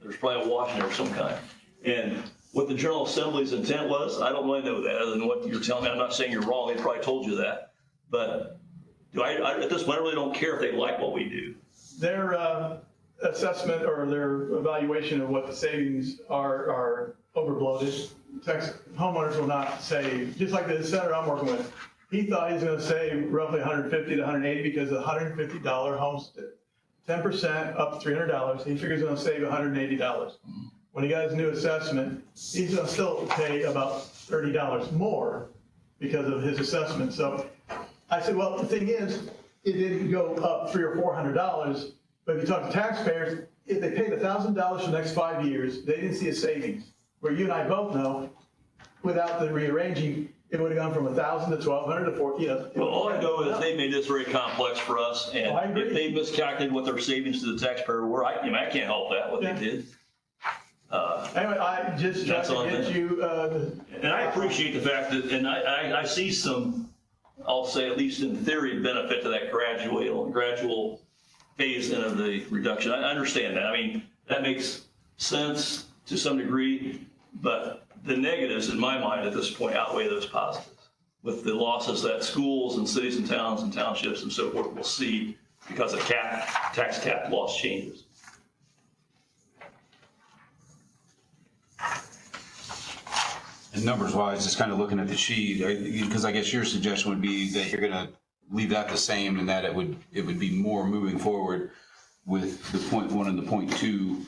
there's probably a wash in there of some kind. And what the General Assembly's intent was, I don't really know that other than what you're telling me. I'm not saying you're wrong. They probably told you that. But at this point, I really don't care if they like what we do. Their assessment or their evaluation of what the savings are overbloated. Homeowners will not save, just like the senator I'm working with. He thought he was going to save roughly $150 to $180 because of $150 homestead. 10% up to $300. He figures he's going to save $180. When he got his new assessment, he's going to still pay about $30 more because of his assessment. So I said, well, the thing is, it didn't go up $300 or $400. But if you talk to taxpayers, if they paid $1,000 for the next 5 years, they didn't see a savings. Where you and I both know, without the rearranging, it would have gone from 1,000 to 1,200 to 4,000. Well, all I know is they made this very complex for us, and if they miscalculated what their savings to the taxpayer were, I can't help that, what they did. Anyway, I just tried to get you. And I appreciate the fact that, and I see some, I'll say at least in theory, benefit to that gradual phase in of the reduction. I understand that. I mean, that makes sense to some degree, but the negatives in my mind at this point outweigh those positives with the losses that schools and cities and towns and townships and so forth will see because of tax cap loss changes. And numbers wise, just kind of looking at the sheet, because I guess your suggestion would be that you're going to leave that the same and that it would be more moving forward with the 0.1 and the 0.2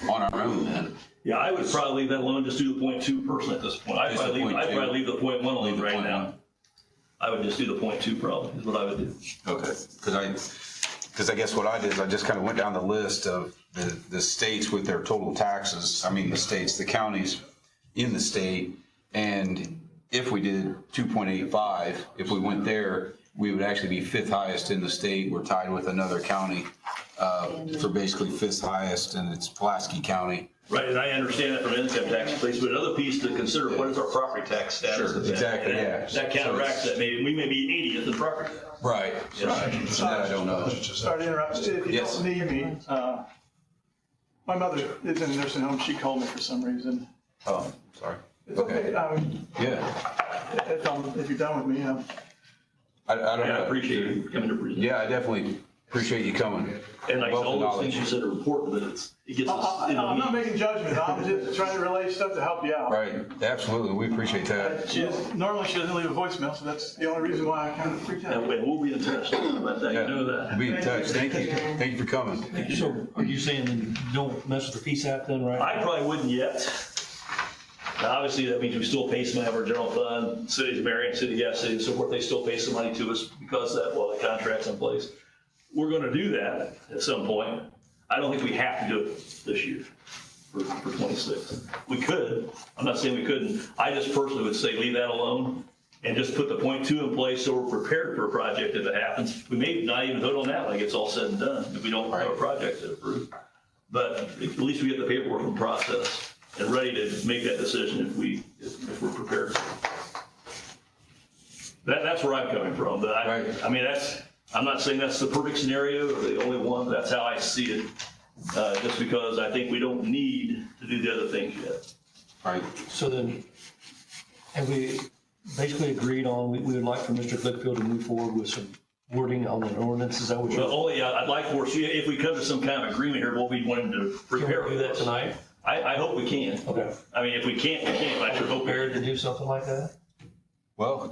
on our own then. Yeah, I would probably leave that alone, just do the 0.2 personally at this point. I'd probably leave the 0.1 alone right now. I would just do the 0.2 probably, is what I would do. Okay, because I guess what I did is I just kind of went down the list of the states with their total taxes. I mean, the counties in the state, and if we did 2.85, if we went there, we would actually be 5th highest in the state. We're tied with another county for basically 5th highest, and it's Pulaski County. Right, and I understand that from an income tax place, but another piece to consider, what is our property tax status? Sure, exactly, yeah. That counteracts that. Maybe we may be 80th in property tax. Right. Right. That I don't know. Sorry to interrupt. If you don't need me, my mother is in a nursing home. She called me for some reason. Oh, sorry. It's okay. Yeah. If you're done with me, I don't know. I appreciate you coming to present. Yeah, I definitely appreciate you coming. And like all those things you said are important, but it gets us. I'm not making judgments. I'm just trying to relay stuff to help you out. Right, absolutely, we appreciate that. Normally she doesn't leave a voicemail, so that's the only reason why I kind of freaked out. And we'll be in touch about that, you know that. We'll be in touch, thank you for coming. So are you saying then don't mess with the PSAP then, right? I probably wouldn't yet. Now, obviously, that means we still pay some of our general fund, cities, Marion, City, and so forth, they still pay some money to us because of that, the contract's in place. We're gonna do that at some point. I don't think we have to do it this year for 26. We could, I'm not saying we couldn't. I just personally would say leave that alone and just put the 0.2 in place so we're prepared for a project if it happens. We may not even vote on that when it gets all said and done if we don't have a project to approve. But at least we get the paperwork and process and ready to make that decision if we're prepared. That's where I'm coming from. But I mean, I'm not saying that's the perfect scenario or the only one. That's how I see it. Just because I think we don't need to do the other things yet. Right. So then, have we basically agreed on, we would like for Mr. Glickfield to move forward with some wording on an ordinance? Is that what you're? Well, I'd like for us, if we come to some kind of agreement here, what we want him to prepare. Can we do that tonight? I hope we can. Okay. I mean, if we can't, we can't. I sure hope. Prepared to do something like that? Well,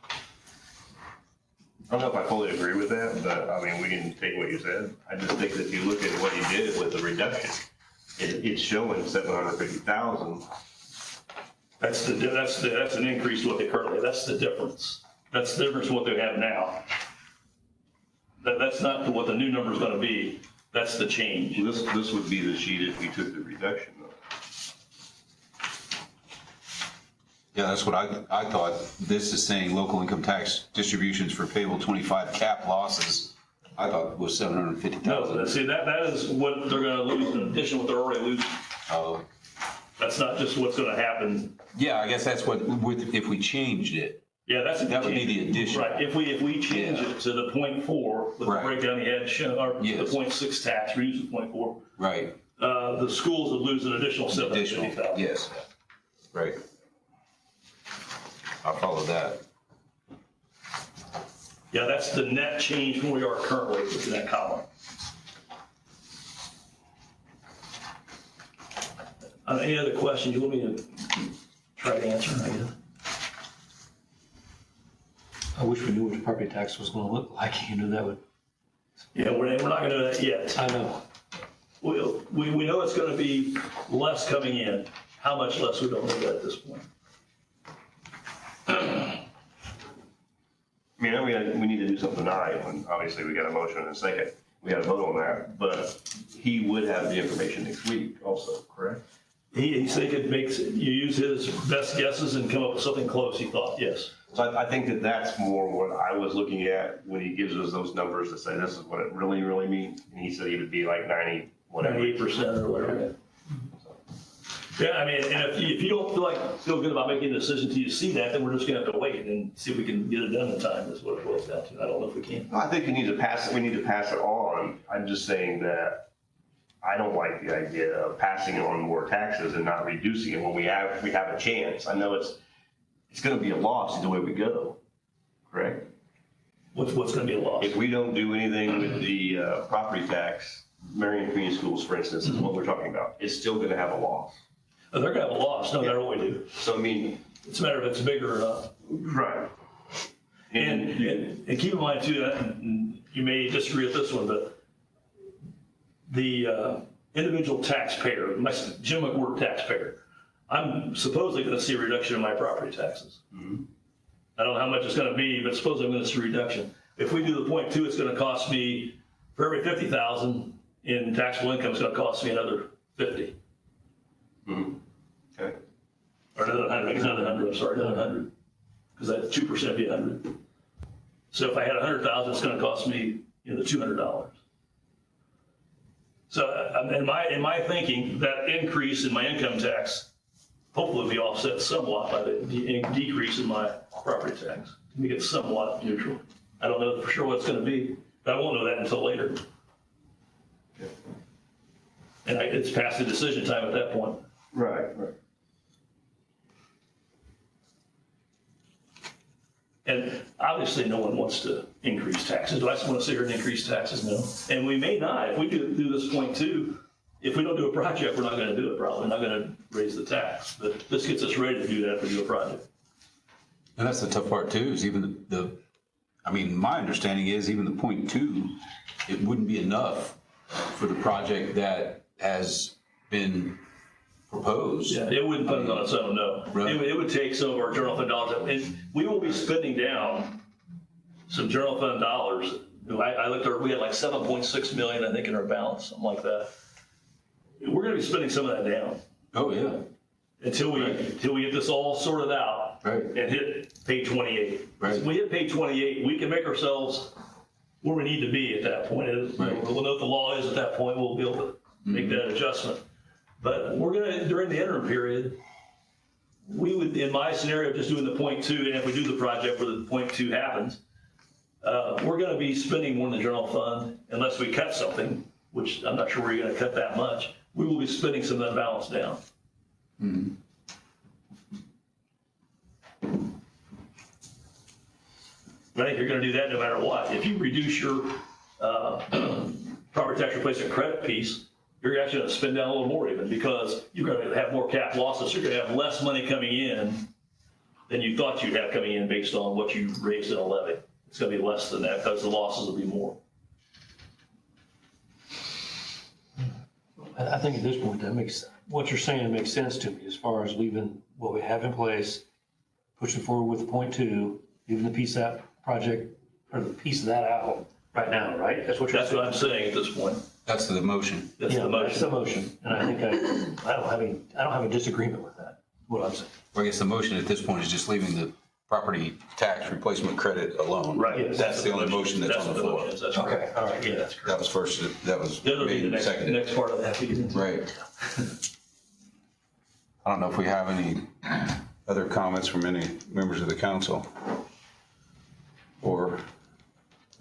I don't know if I fully agree with that, but I mean, we can take what you said. I just think that if you look at what he did with the reduction, it's showing 750,000. That's an increase to what they currently, that's the difference. That's the difference in what they have now. That's not what the new number's gonna be, that's the change. This would be the sheet if you took the reduction though. Yeah, that's what I thought. This is saying local income tax distributions for payable 25 cap losses. I thought was 750,000. No, see, that is what they're gonna lose in addition to what they're already losing. Oh, That's not just what's gonna happen. yeah, I guess that's what, if we changed it. Yeah, that's. That would be the addition. Right, if we change Yeah. it to the 0.4, with the Right. breakdown you had shown, or the Yes. 0.6 tax, reduce the 0.4, Right. the schools would lose an additional Additional, 750,000. yes. Right. I'll follow that. Yeah, that's the net change from where we are currently within that column. Any other questions you want me to try to answer? I guess? I wish we knew what the property tax was gonna look like, that would. Yeah, we're not gonna do that yet. I know. We know it's gonna be less coming in. How much less, we don't know that at this point. I mean, we need to do something tonight, and obviously we got a motion and a second. We got to vote on that, but he would have the information next week also, correct? He said you use his best guesses and come up with something close, he thought, yes. So I think that that's more what I was looking at when he gives us those numbers to say this is what it really, really means. And he said he would be like 90, whatever. 98% or whatever. Yeah, I mean, and if you don't feel good about making a decision till you see that, then we're just gonna have to wait and see if we can get it done in time, is what it boils down to. I don't know if we can. I think we need to pass it on. I'm just saying that I don't like the idea of passing on more taxes and not reducing it when we have a chance. I know it's gonna be a loss the way we go, correct? What's gonna be a loss? If we don't do anything with the property tax, Marion Community Schools, for instance, is what we're talking about, it's still gonna have a loss. Oh, they're gonna have a loss, no matter what we do. So I mean. It's a matter of if it's bigger or not. Right. And keep in mind too, and you may disagree with this one, but the individual taxpayer, my Jim McWhorter taxpayer, I'm supposedly gonna see a reduction in my property taxes. Mm-hmm. I don't know how much it's gonna be, but supposedly I'm gonna see a reduction. If we do the 0.2, it's gonna cost me, for every 50,000 in taxable income, it's gonna cost me another 50. Mm-hmm. Okay. Or another 100, another 100, I'm sorry, another 100. Because that 2% would be 100. So if I had 100,000, it's gonna cost me, the $200. So in my thinking, that increase in my income tax hopefully will be offset somewhat by the decrease in my property tax. To make it somewhat neutral. I don't know for sure what it's gonna be, but I won't know that until later. And it's past the decision time at that point. Right. And obviously, no one wants to increase taxes. Do I just want to sit here and increase taxes? No. And we may not. If we do this 0.2, if we don't do a project, we're not going to do it probably. We're not going to raise the tax. But this gets us ready to do that if we do a project. And that's the tough part too, is even my understanding is even the 0.2, it wouldn't be enough for the project that has been proposed. Yeah, it wouldn't fund on its own, no. Right. It would take some of our general fund dollars. And we will be spending down some general fund dollars. I looked at, we had like 7.6 million, I think, in our balance, something like that. We're going to be spending some of that down. Oh, yeah. Until we get this all sorted out. Right. And hit page 28. Right. If we hit page 28, we can make ourselves where we need to be at that point. Right. We'll know what the law is at that point. We'll be able to make that adjustment. But we're gonna, during the interim period, we would, in my scenario, just doing the 0.2, and if we do the project where the 0.2 happens, we're gonna be spending more in the general fund unless we cut something, which I'm not sure we're gonna cut that much. We will be spending some of that balance down. Mm-hmm. I think you're gonna do that no matter what. If you reduce your property tax replacement credit piece, you're actually gonna spend down a little more even because you're gonna have more cap losses. You're gonna have less money coming in than you thought you'd have coming in based on what you raised in a levy. it's gonna be less than that, because the losses will be more. I think at this point, what you're saying makes sense to me as far as leaving what we have in place, pushing forward with the point two, leaving the piece of that project, or the piece of that out right now, right? That's what you're That's saying? what I'm saying at this point. That's the motion. That's the Yeah, that's the motion. motion. And I think I don't have a disagreement with that, what I'm saying. Well, I guess the motion at this point is just leaving the property tax replacement credit alone. Right. That's the only motion that's on the what floor. motion is. That's Okay, correct. all right, yeah. That's correct. That was first, that was That'll be made the and next seconded. part of that. we get into. Right. I don't know if we have any other comments from any members of the council. Or,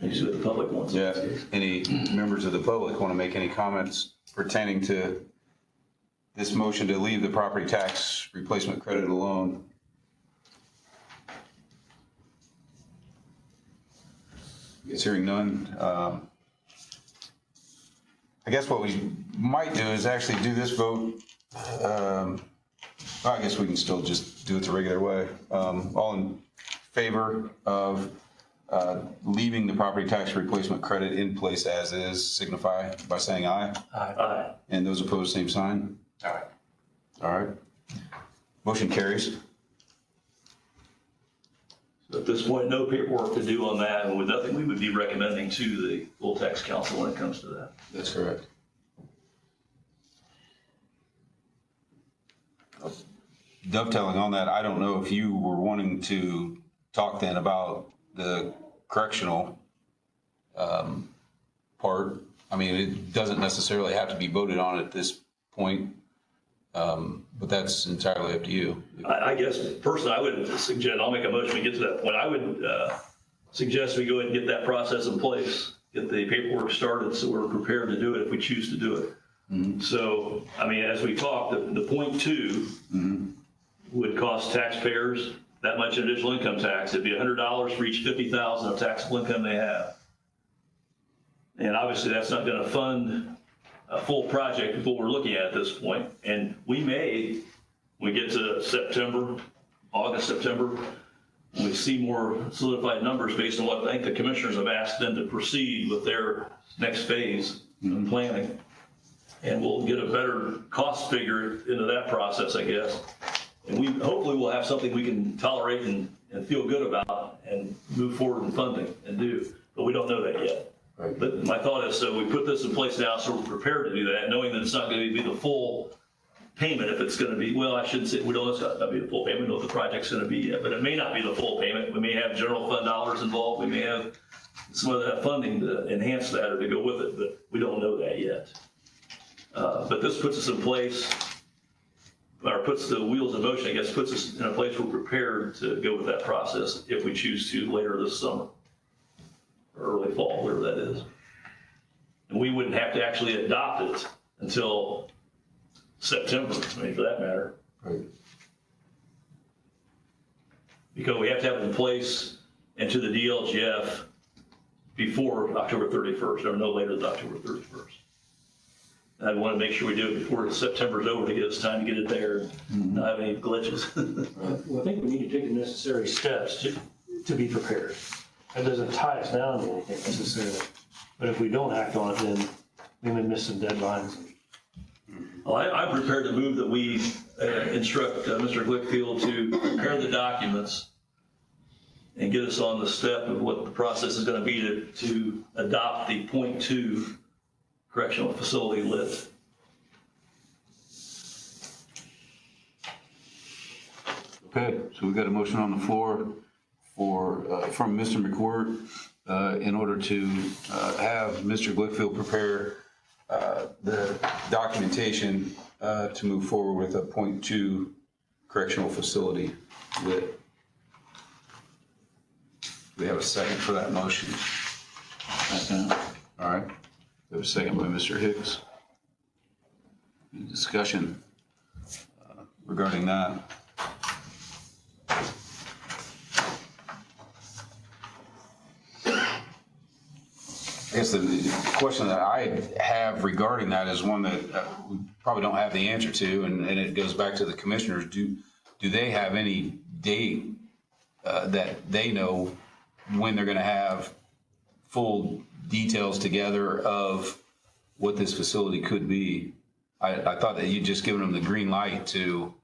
You see what the public wants. yeah, any members of the public want to make any comments pertaining to this motion to leave the property tax replacement credit alone? Guess hearing none. I guess what we might do is actually do this vote. I guess we can still just do it the regular way. All in favor of leaving the property tax replacement credit in place as is, signify by saying aye. Aye. And those opposed, same sign. All right. All right. Motion carries. At this point, no paperwork to do on that, and with nothing we would be recommending to the full tax council when it comes to that. That's correct. Dovetailing on that, I don't know if you were wanting to talk then about the correctional part. I mean, it doesn't necessarily have to be voted on at this point, but that's entirely up to you. I guess personally, I would suggest, I'll make a motion to get to that point. I would suggest we go ahead and get that process in place, get the paperwork started so we're prepared to do it if we choose to do it. So, I mean, as we talked, the point two would cost taxpayers that much additional income tax. It'd be $100 for each $50,000 of taxable income they have. And obviously, that's not going to fund a full project of what we're looking at this point. And we may, when we get to September, August, September, when we see more solidified numbers based on what I think the commissioners have asked them to proceed with their next phase of planning. And we'll get a better cost figure into that process, I guess. And we hopefully we'll have something we can tolerate and feel good about and move forward in funding and do. But we don't know that yet. Right. But my thought is, so we put this in place now so we're prepared to do that, knowing that it's not going to be the full payment. If it's going to be, well, I shouldn't say, we don't know it's not going to be the full payment. We know what the project's going to be yet, but it may not be the full payment. We may have general fund dollars involved. We may have some of that funding to enhance that or to go with it, but we don't know that yet. But this puts us in place, or puts the wheels in motion, I guess, puts us in a place we're prepared to go with that process if we choose to later this summer or early fall, whatever that is. And we wouldn't have to actually adopt it until September, I mean, for that matter. Right. Because we have to have it in place and to the DLGF before October 31st, or no later than October 31st. I want to make sure we do it before September's over to give us time to get it there and not have any glitches. Well, I think we need to take the necessary steps to be prepared. That doesn't tie us down to anything necessarily. But if we don't act on it, then we may miss some deadlines. Well, I'm prepared to move that we instruct Mr. Glickfield to prepare the documents and get us on the step of what the process is going to be to adopt the .2 correctional facility lit. Okay, so we've got a motion on the floor from Mr. McWhort in order to have Mr. Glickfield prepare the documentation to move forward with a .2 correctional facility lit. We have a second for that motion. All right. We have a second by Mr. Hicks. Any discussion regarding that? I guess the question that I have regarding that is one that we probably don't have the answer to, and it goes back to the commissioners. Do they have any date that they know when they're gonna have full details together of what this facility could be. I thought that you'd just given them the green light to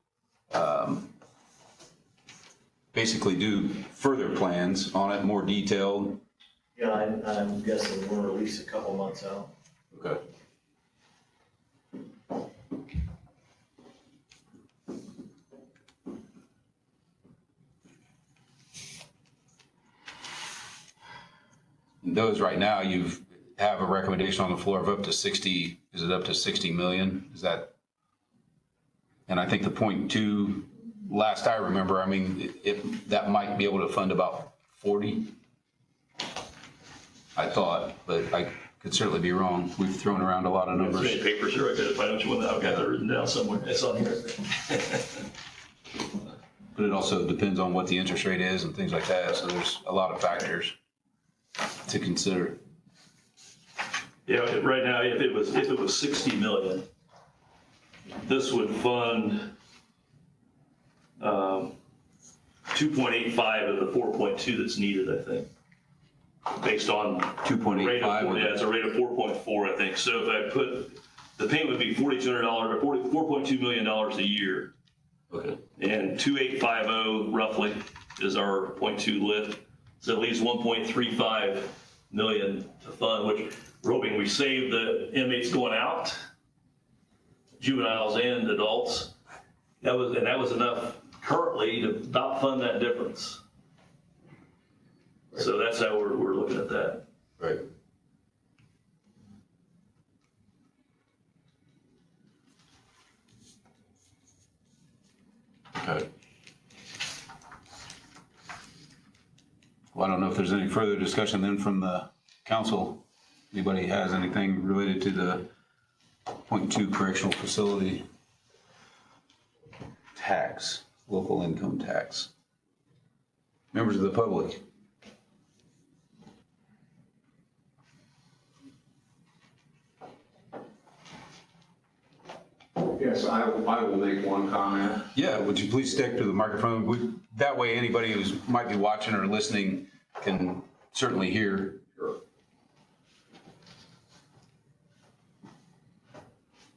basically do further plans on it, more detailed. Yeah, I'm guessing we're at least a couple months out. Okay. Those right now, you've have a recommendation on the floor of up to 60, is it up to 60 million? Is that? And I think the 0.2, last I remember, I mean, that might be able to fund about 40. I thought, but I could certainly be wrong. We've thrown around a lot of There's numbers. many papers here, I gotta find which one that I've got that written down somewhere, it's on here. But it also depends on what the interest rate is and things like that, so there's a lot of factors to consider. Yeah, right now, if it was 60 million, this would fund 2.85 of the 4.2 that's needed, I think. Based on 2.85. Yeah, it's a rate of 4.4, I think. So if I put, the payment would be $4,200 or $4.2 million a year. Okay. And 2,850 roughly is our 0.2 lit. So it leaves 1.35 million to fund, which we're hoping we save the inmates going out, juveniles and adults. That was enough currently to about fund that difference. So that's how we're looking at that. Right. Okay. Well, I don't know if there's any further discussion then from the council. Anybody has anything related to the 0.2 correctional facility tax, local income tax? Members of the public? Yes, I will make one comment. Yeah, would you please stick to the microphone? That way anybody who might be watching or listening can certainly hear. Sure.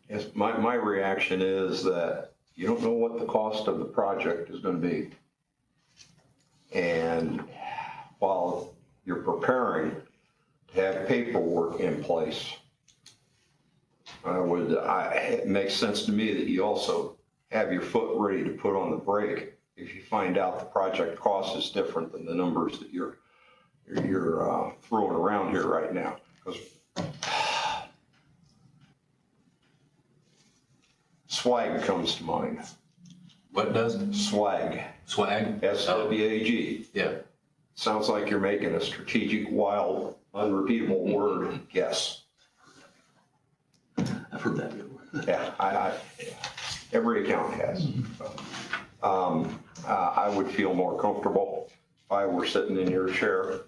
Yes, my reaction is that you don't know what the cost of the project is going to be. And while you're preparing to have paperwork in place, it makes sense to me that you also have your foot ready to put on the brake if you find out the project cost is different than the numbers that you're throwing around here right now. Because swag comes to mind. What does? Swag. Swag? SWAG. Yeah. Sounds like you're making a strategic, wild, unrepeatable word guess. I've heard that before. Yeah, every account has. I would feel more comfortable if I were sitting in your chair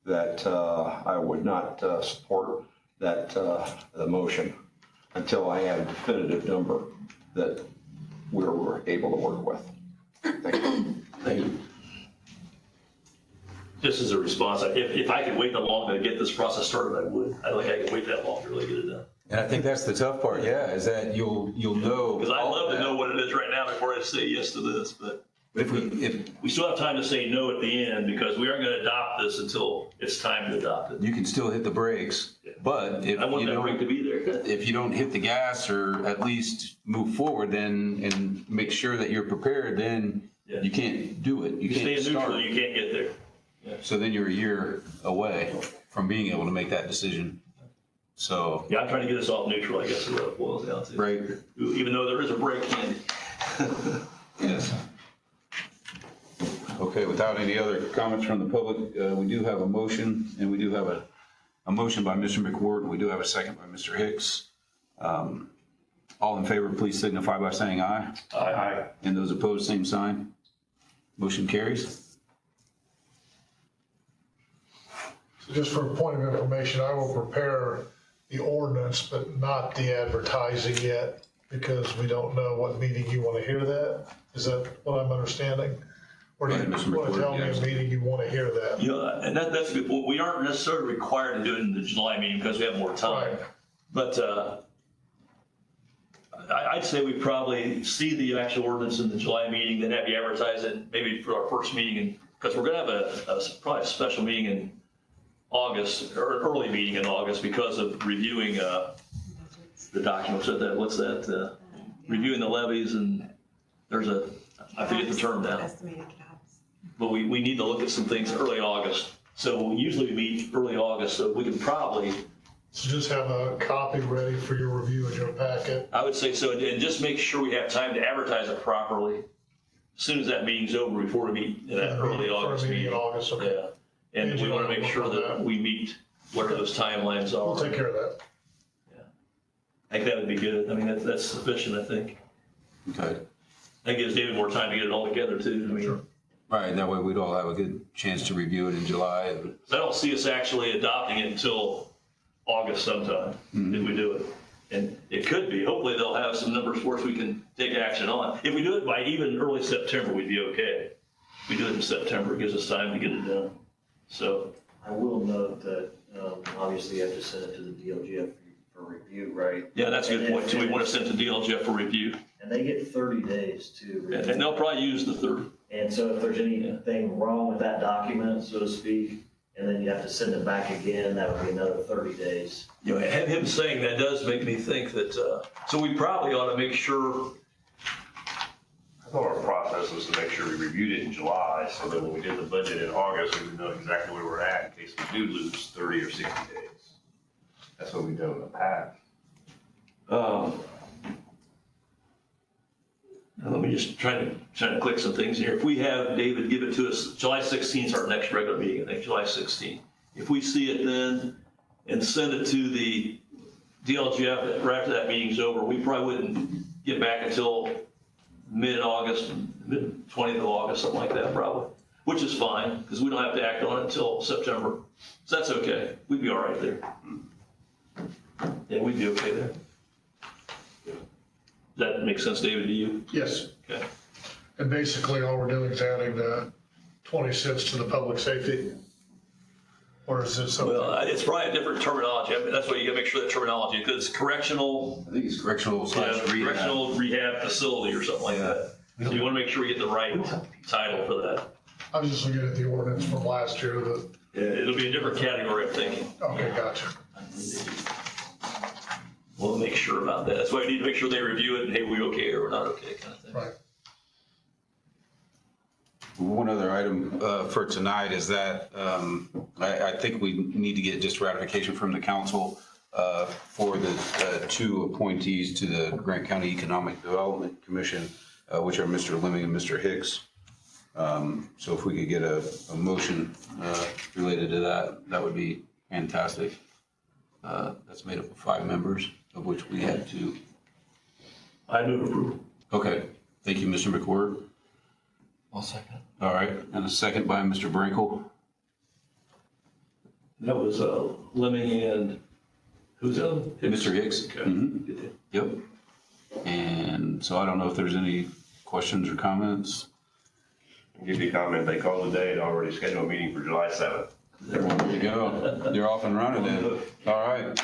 that I would not support that the motion until I had a definitive number that we were able to work with. Thank you. Thank you. Just as a response, if I could wait that long to get this process started, I would. I don't think I could wait that long to really get it done. And I think that's the tough part, yeah, is that you'll know. Because I'd love to know what it is right now before I say yes to this, but if we still have time to say no at the end because we aren't going to adopt this until it's time to adopt it. you can still hit the brakes, but if I want you that brake to don't, be there. if you don't hit the gas or at least move forward, then and make sure that you're prepared, then Yeah. you can't do it. You You stay can't in neutral, start. you can't get there. So then you're a year away from being able to make that decision. So, Yeah, I'm trying to get us off neutral, I guess is what it boils down to. right. Even though there is a brake handy. Yes. Okay, without any other comments from the public, we do have a motion, and we do have a motion by Mr. McWhort, and we do have a second by Mr. Hicks. All in favor, please signify by saying aye. Aye. And those opposed, same sign. Motion carries. So just for a point of information, I will prepare the ordinance, but not the advertising yet, because we don't know what meeting you want to hear that. Is that what I'm understanding? Or do you Go ahead, Mr. want to tell me McCord, a meeting you want to hear that? Yeah, and that's a good point. We aren't necessarily required to do it in the July meeting because we have more time. Right. But I'd say we probably see the actual ordinance in the July meeting, then have you advertise it maybe for our first meeting. Because we're going to have probably a special meeting in August, or an early meeting in August because of reviewing the documents. What's that? Reviewing the levies, and there's I forget the term now. But we need to look at some things early August. So usually we meet early August, so we can probably. So just have a copy ready for your review in your packet. I would say so, and just make sure we have time to advertise it properly as soon as that meeting's over, before we meet in that early August meeting. In August, okay. Yeah, and we want to make sure that we meet whatever those timelines are. We'll take care of that. I think that would be good. I mean, that's sufficient, I think. Okay. That gives David more time to get it all together too. I mean, Sure. Right, that way we'd all have a good chance to review it in July. I don't see us actually adopting it until August sometime, if we do it. And it could be, hopefully they'll have some numbers for us we can take action on. If we do it by even early September, we'd be okay. If we do it in September, it gives us time to get it done. So. I will note that, obviously you have to send it to the DLGF for review, right? Yeah, that's a good point too. We want to send it to DLGF for review. And they get 30 days to review. And they'll probably use the 30. And so if there's anything wrong with that document, so to speak, and then you have to send it back again, that would be another 30 days. You know, him saying that does make me think that, so we probably ought to make sure. I thought our process was to make sure we reviewed it in July, so that when we did the budget in August, we would know exactly where we're at in case we do lose 30 or 60 days. That's what we've done in the past. Let me just try to click some things here. If we have David give it to us, July 16th is our next regular meeting, I think, July 16th. If we see it then and send it to the DLGF right after that meeting's over, we probably wouldn't get back until mid-August, mid-20th of August, something like that probably, which is fine because we don't have to act on it until September. So that's okay. We'd be all right there. Yeah, we'd be okay there. Does that make sense, David, to you? Yes. Okay. And basically, all we're doing is adding the 20 cents to the public safety? Or is it something? Well, it's probably a different terminology. I mean, that's why you gotta make sure that terminology, because correctional. I think it's correctional slash rehab. Correctional rehab facility or something like that. So you wanna make sure we get the right title for that. I was just looking at the ordinance from last year that, Yeah, it'll be a different category, I'm thinking. okay, gotcha. We'll make sure about that. That's why we need to make sure they review it and, hey, we okay or we're not okay kind of thing. Right. One other item for tonight is that I think we need to get just ratification from the council for the two appointees to the Grant County Economic Development Commission, which are Mr. Lemming and Mr. Hicks. So if we could get a motion related to that, that would be fantastic. That's made up of 5 members, of which we had 2. I move approval. Okay, thank you, Mr. McWhirter. I'll second it. All right, and a second by Mr. Brinkle. That was Lemming and who's the other? Mr. Hicks. Okay. Mhm. Good deal. Yep. And so I don't know if there's any questions or comments. I'll give you a comment. They called today and already scheduled a meeting for July 7th. There you go. You're off and running then. All right.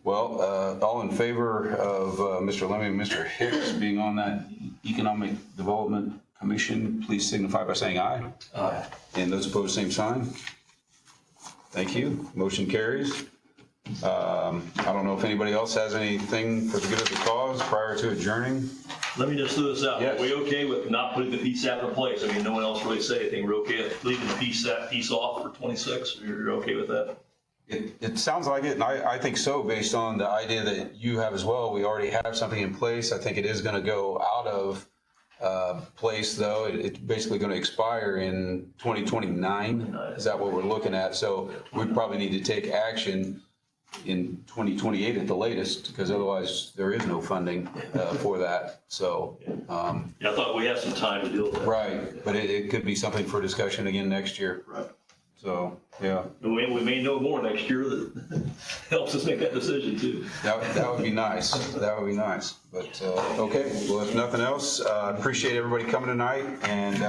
Well, all in favor of Mr. Lemming and Mr. Hicks being on that Economic Development Commission, please signify by saying aye. Aye. And those opposed, same sign. Thank you. Motion carries. I don't know if anybody else has anything for the good of the cause prior to adjourning. Let me just throw this out. Yes. Are we okay with not putting the PSAP in place? I mean, no one else really said anything. We're okay with leaving the PSAP piece off for 26? You're okay with that? It sounds like it, and I think so, based on the idea that you have as well. We already have something in place. I think it is going to go out of place, though. It's basically going to expire in 2029. Is that what we're looking at? So we probably need to take action in 2028 at the latest, because otherwise there is no funding for that. So, Yeah, I thought we had some time to deal with that. right, but it could be something for discussion again next year. Right. So, yeah, We may know more next year that helps us make that decision too. that would be nice. That would be nice. But, okay, well, if nothing else, appreciate everybody coming tonight, and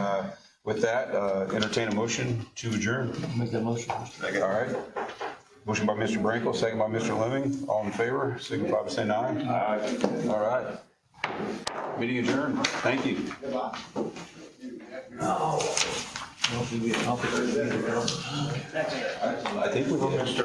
With that, entertain a motion to adjourn. Make that motion. All right. Motion by Mr. Brinkle, second by Mr. Lemming. All in favor, signify by saying aye. Aye. All right. Meeting adjourned. Thank you. I think we did.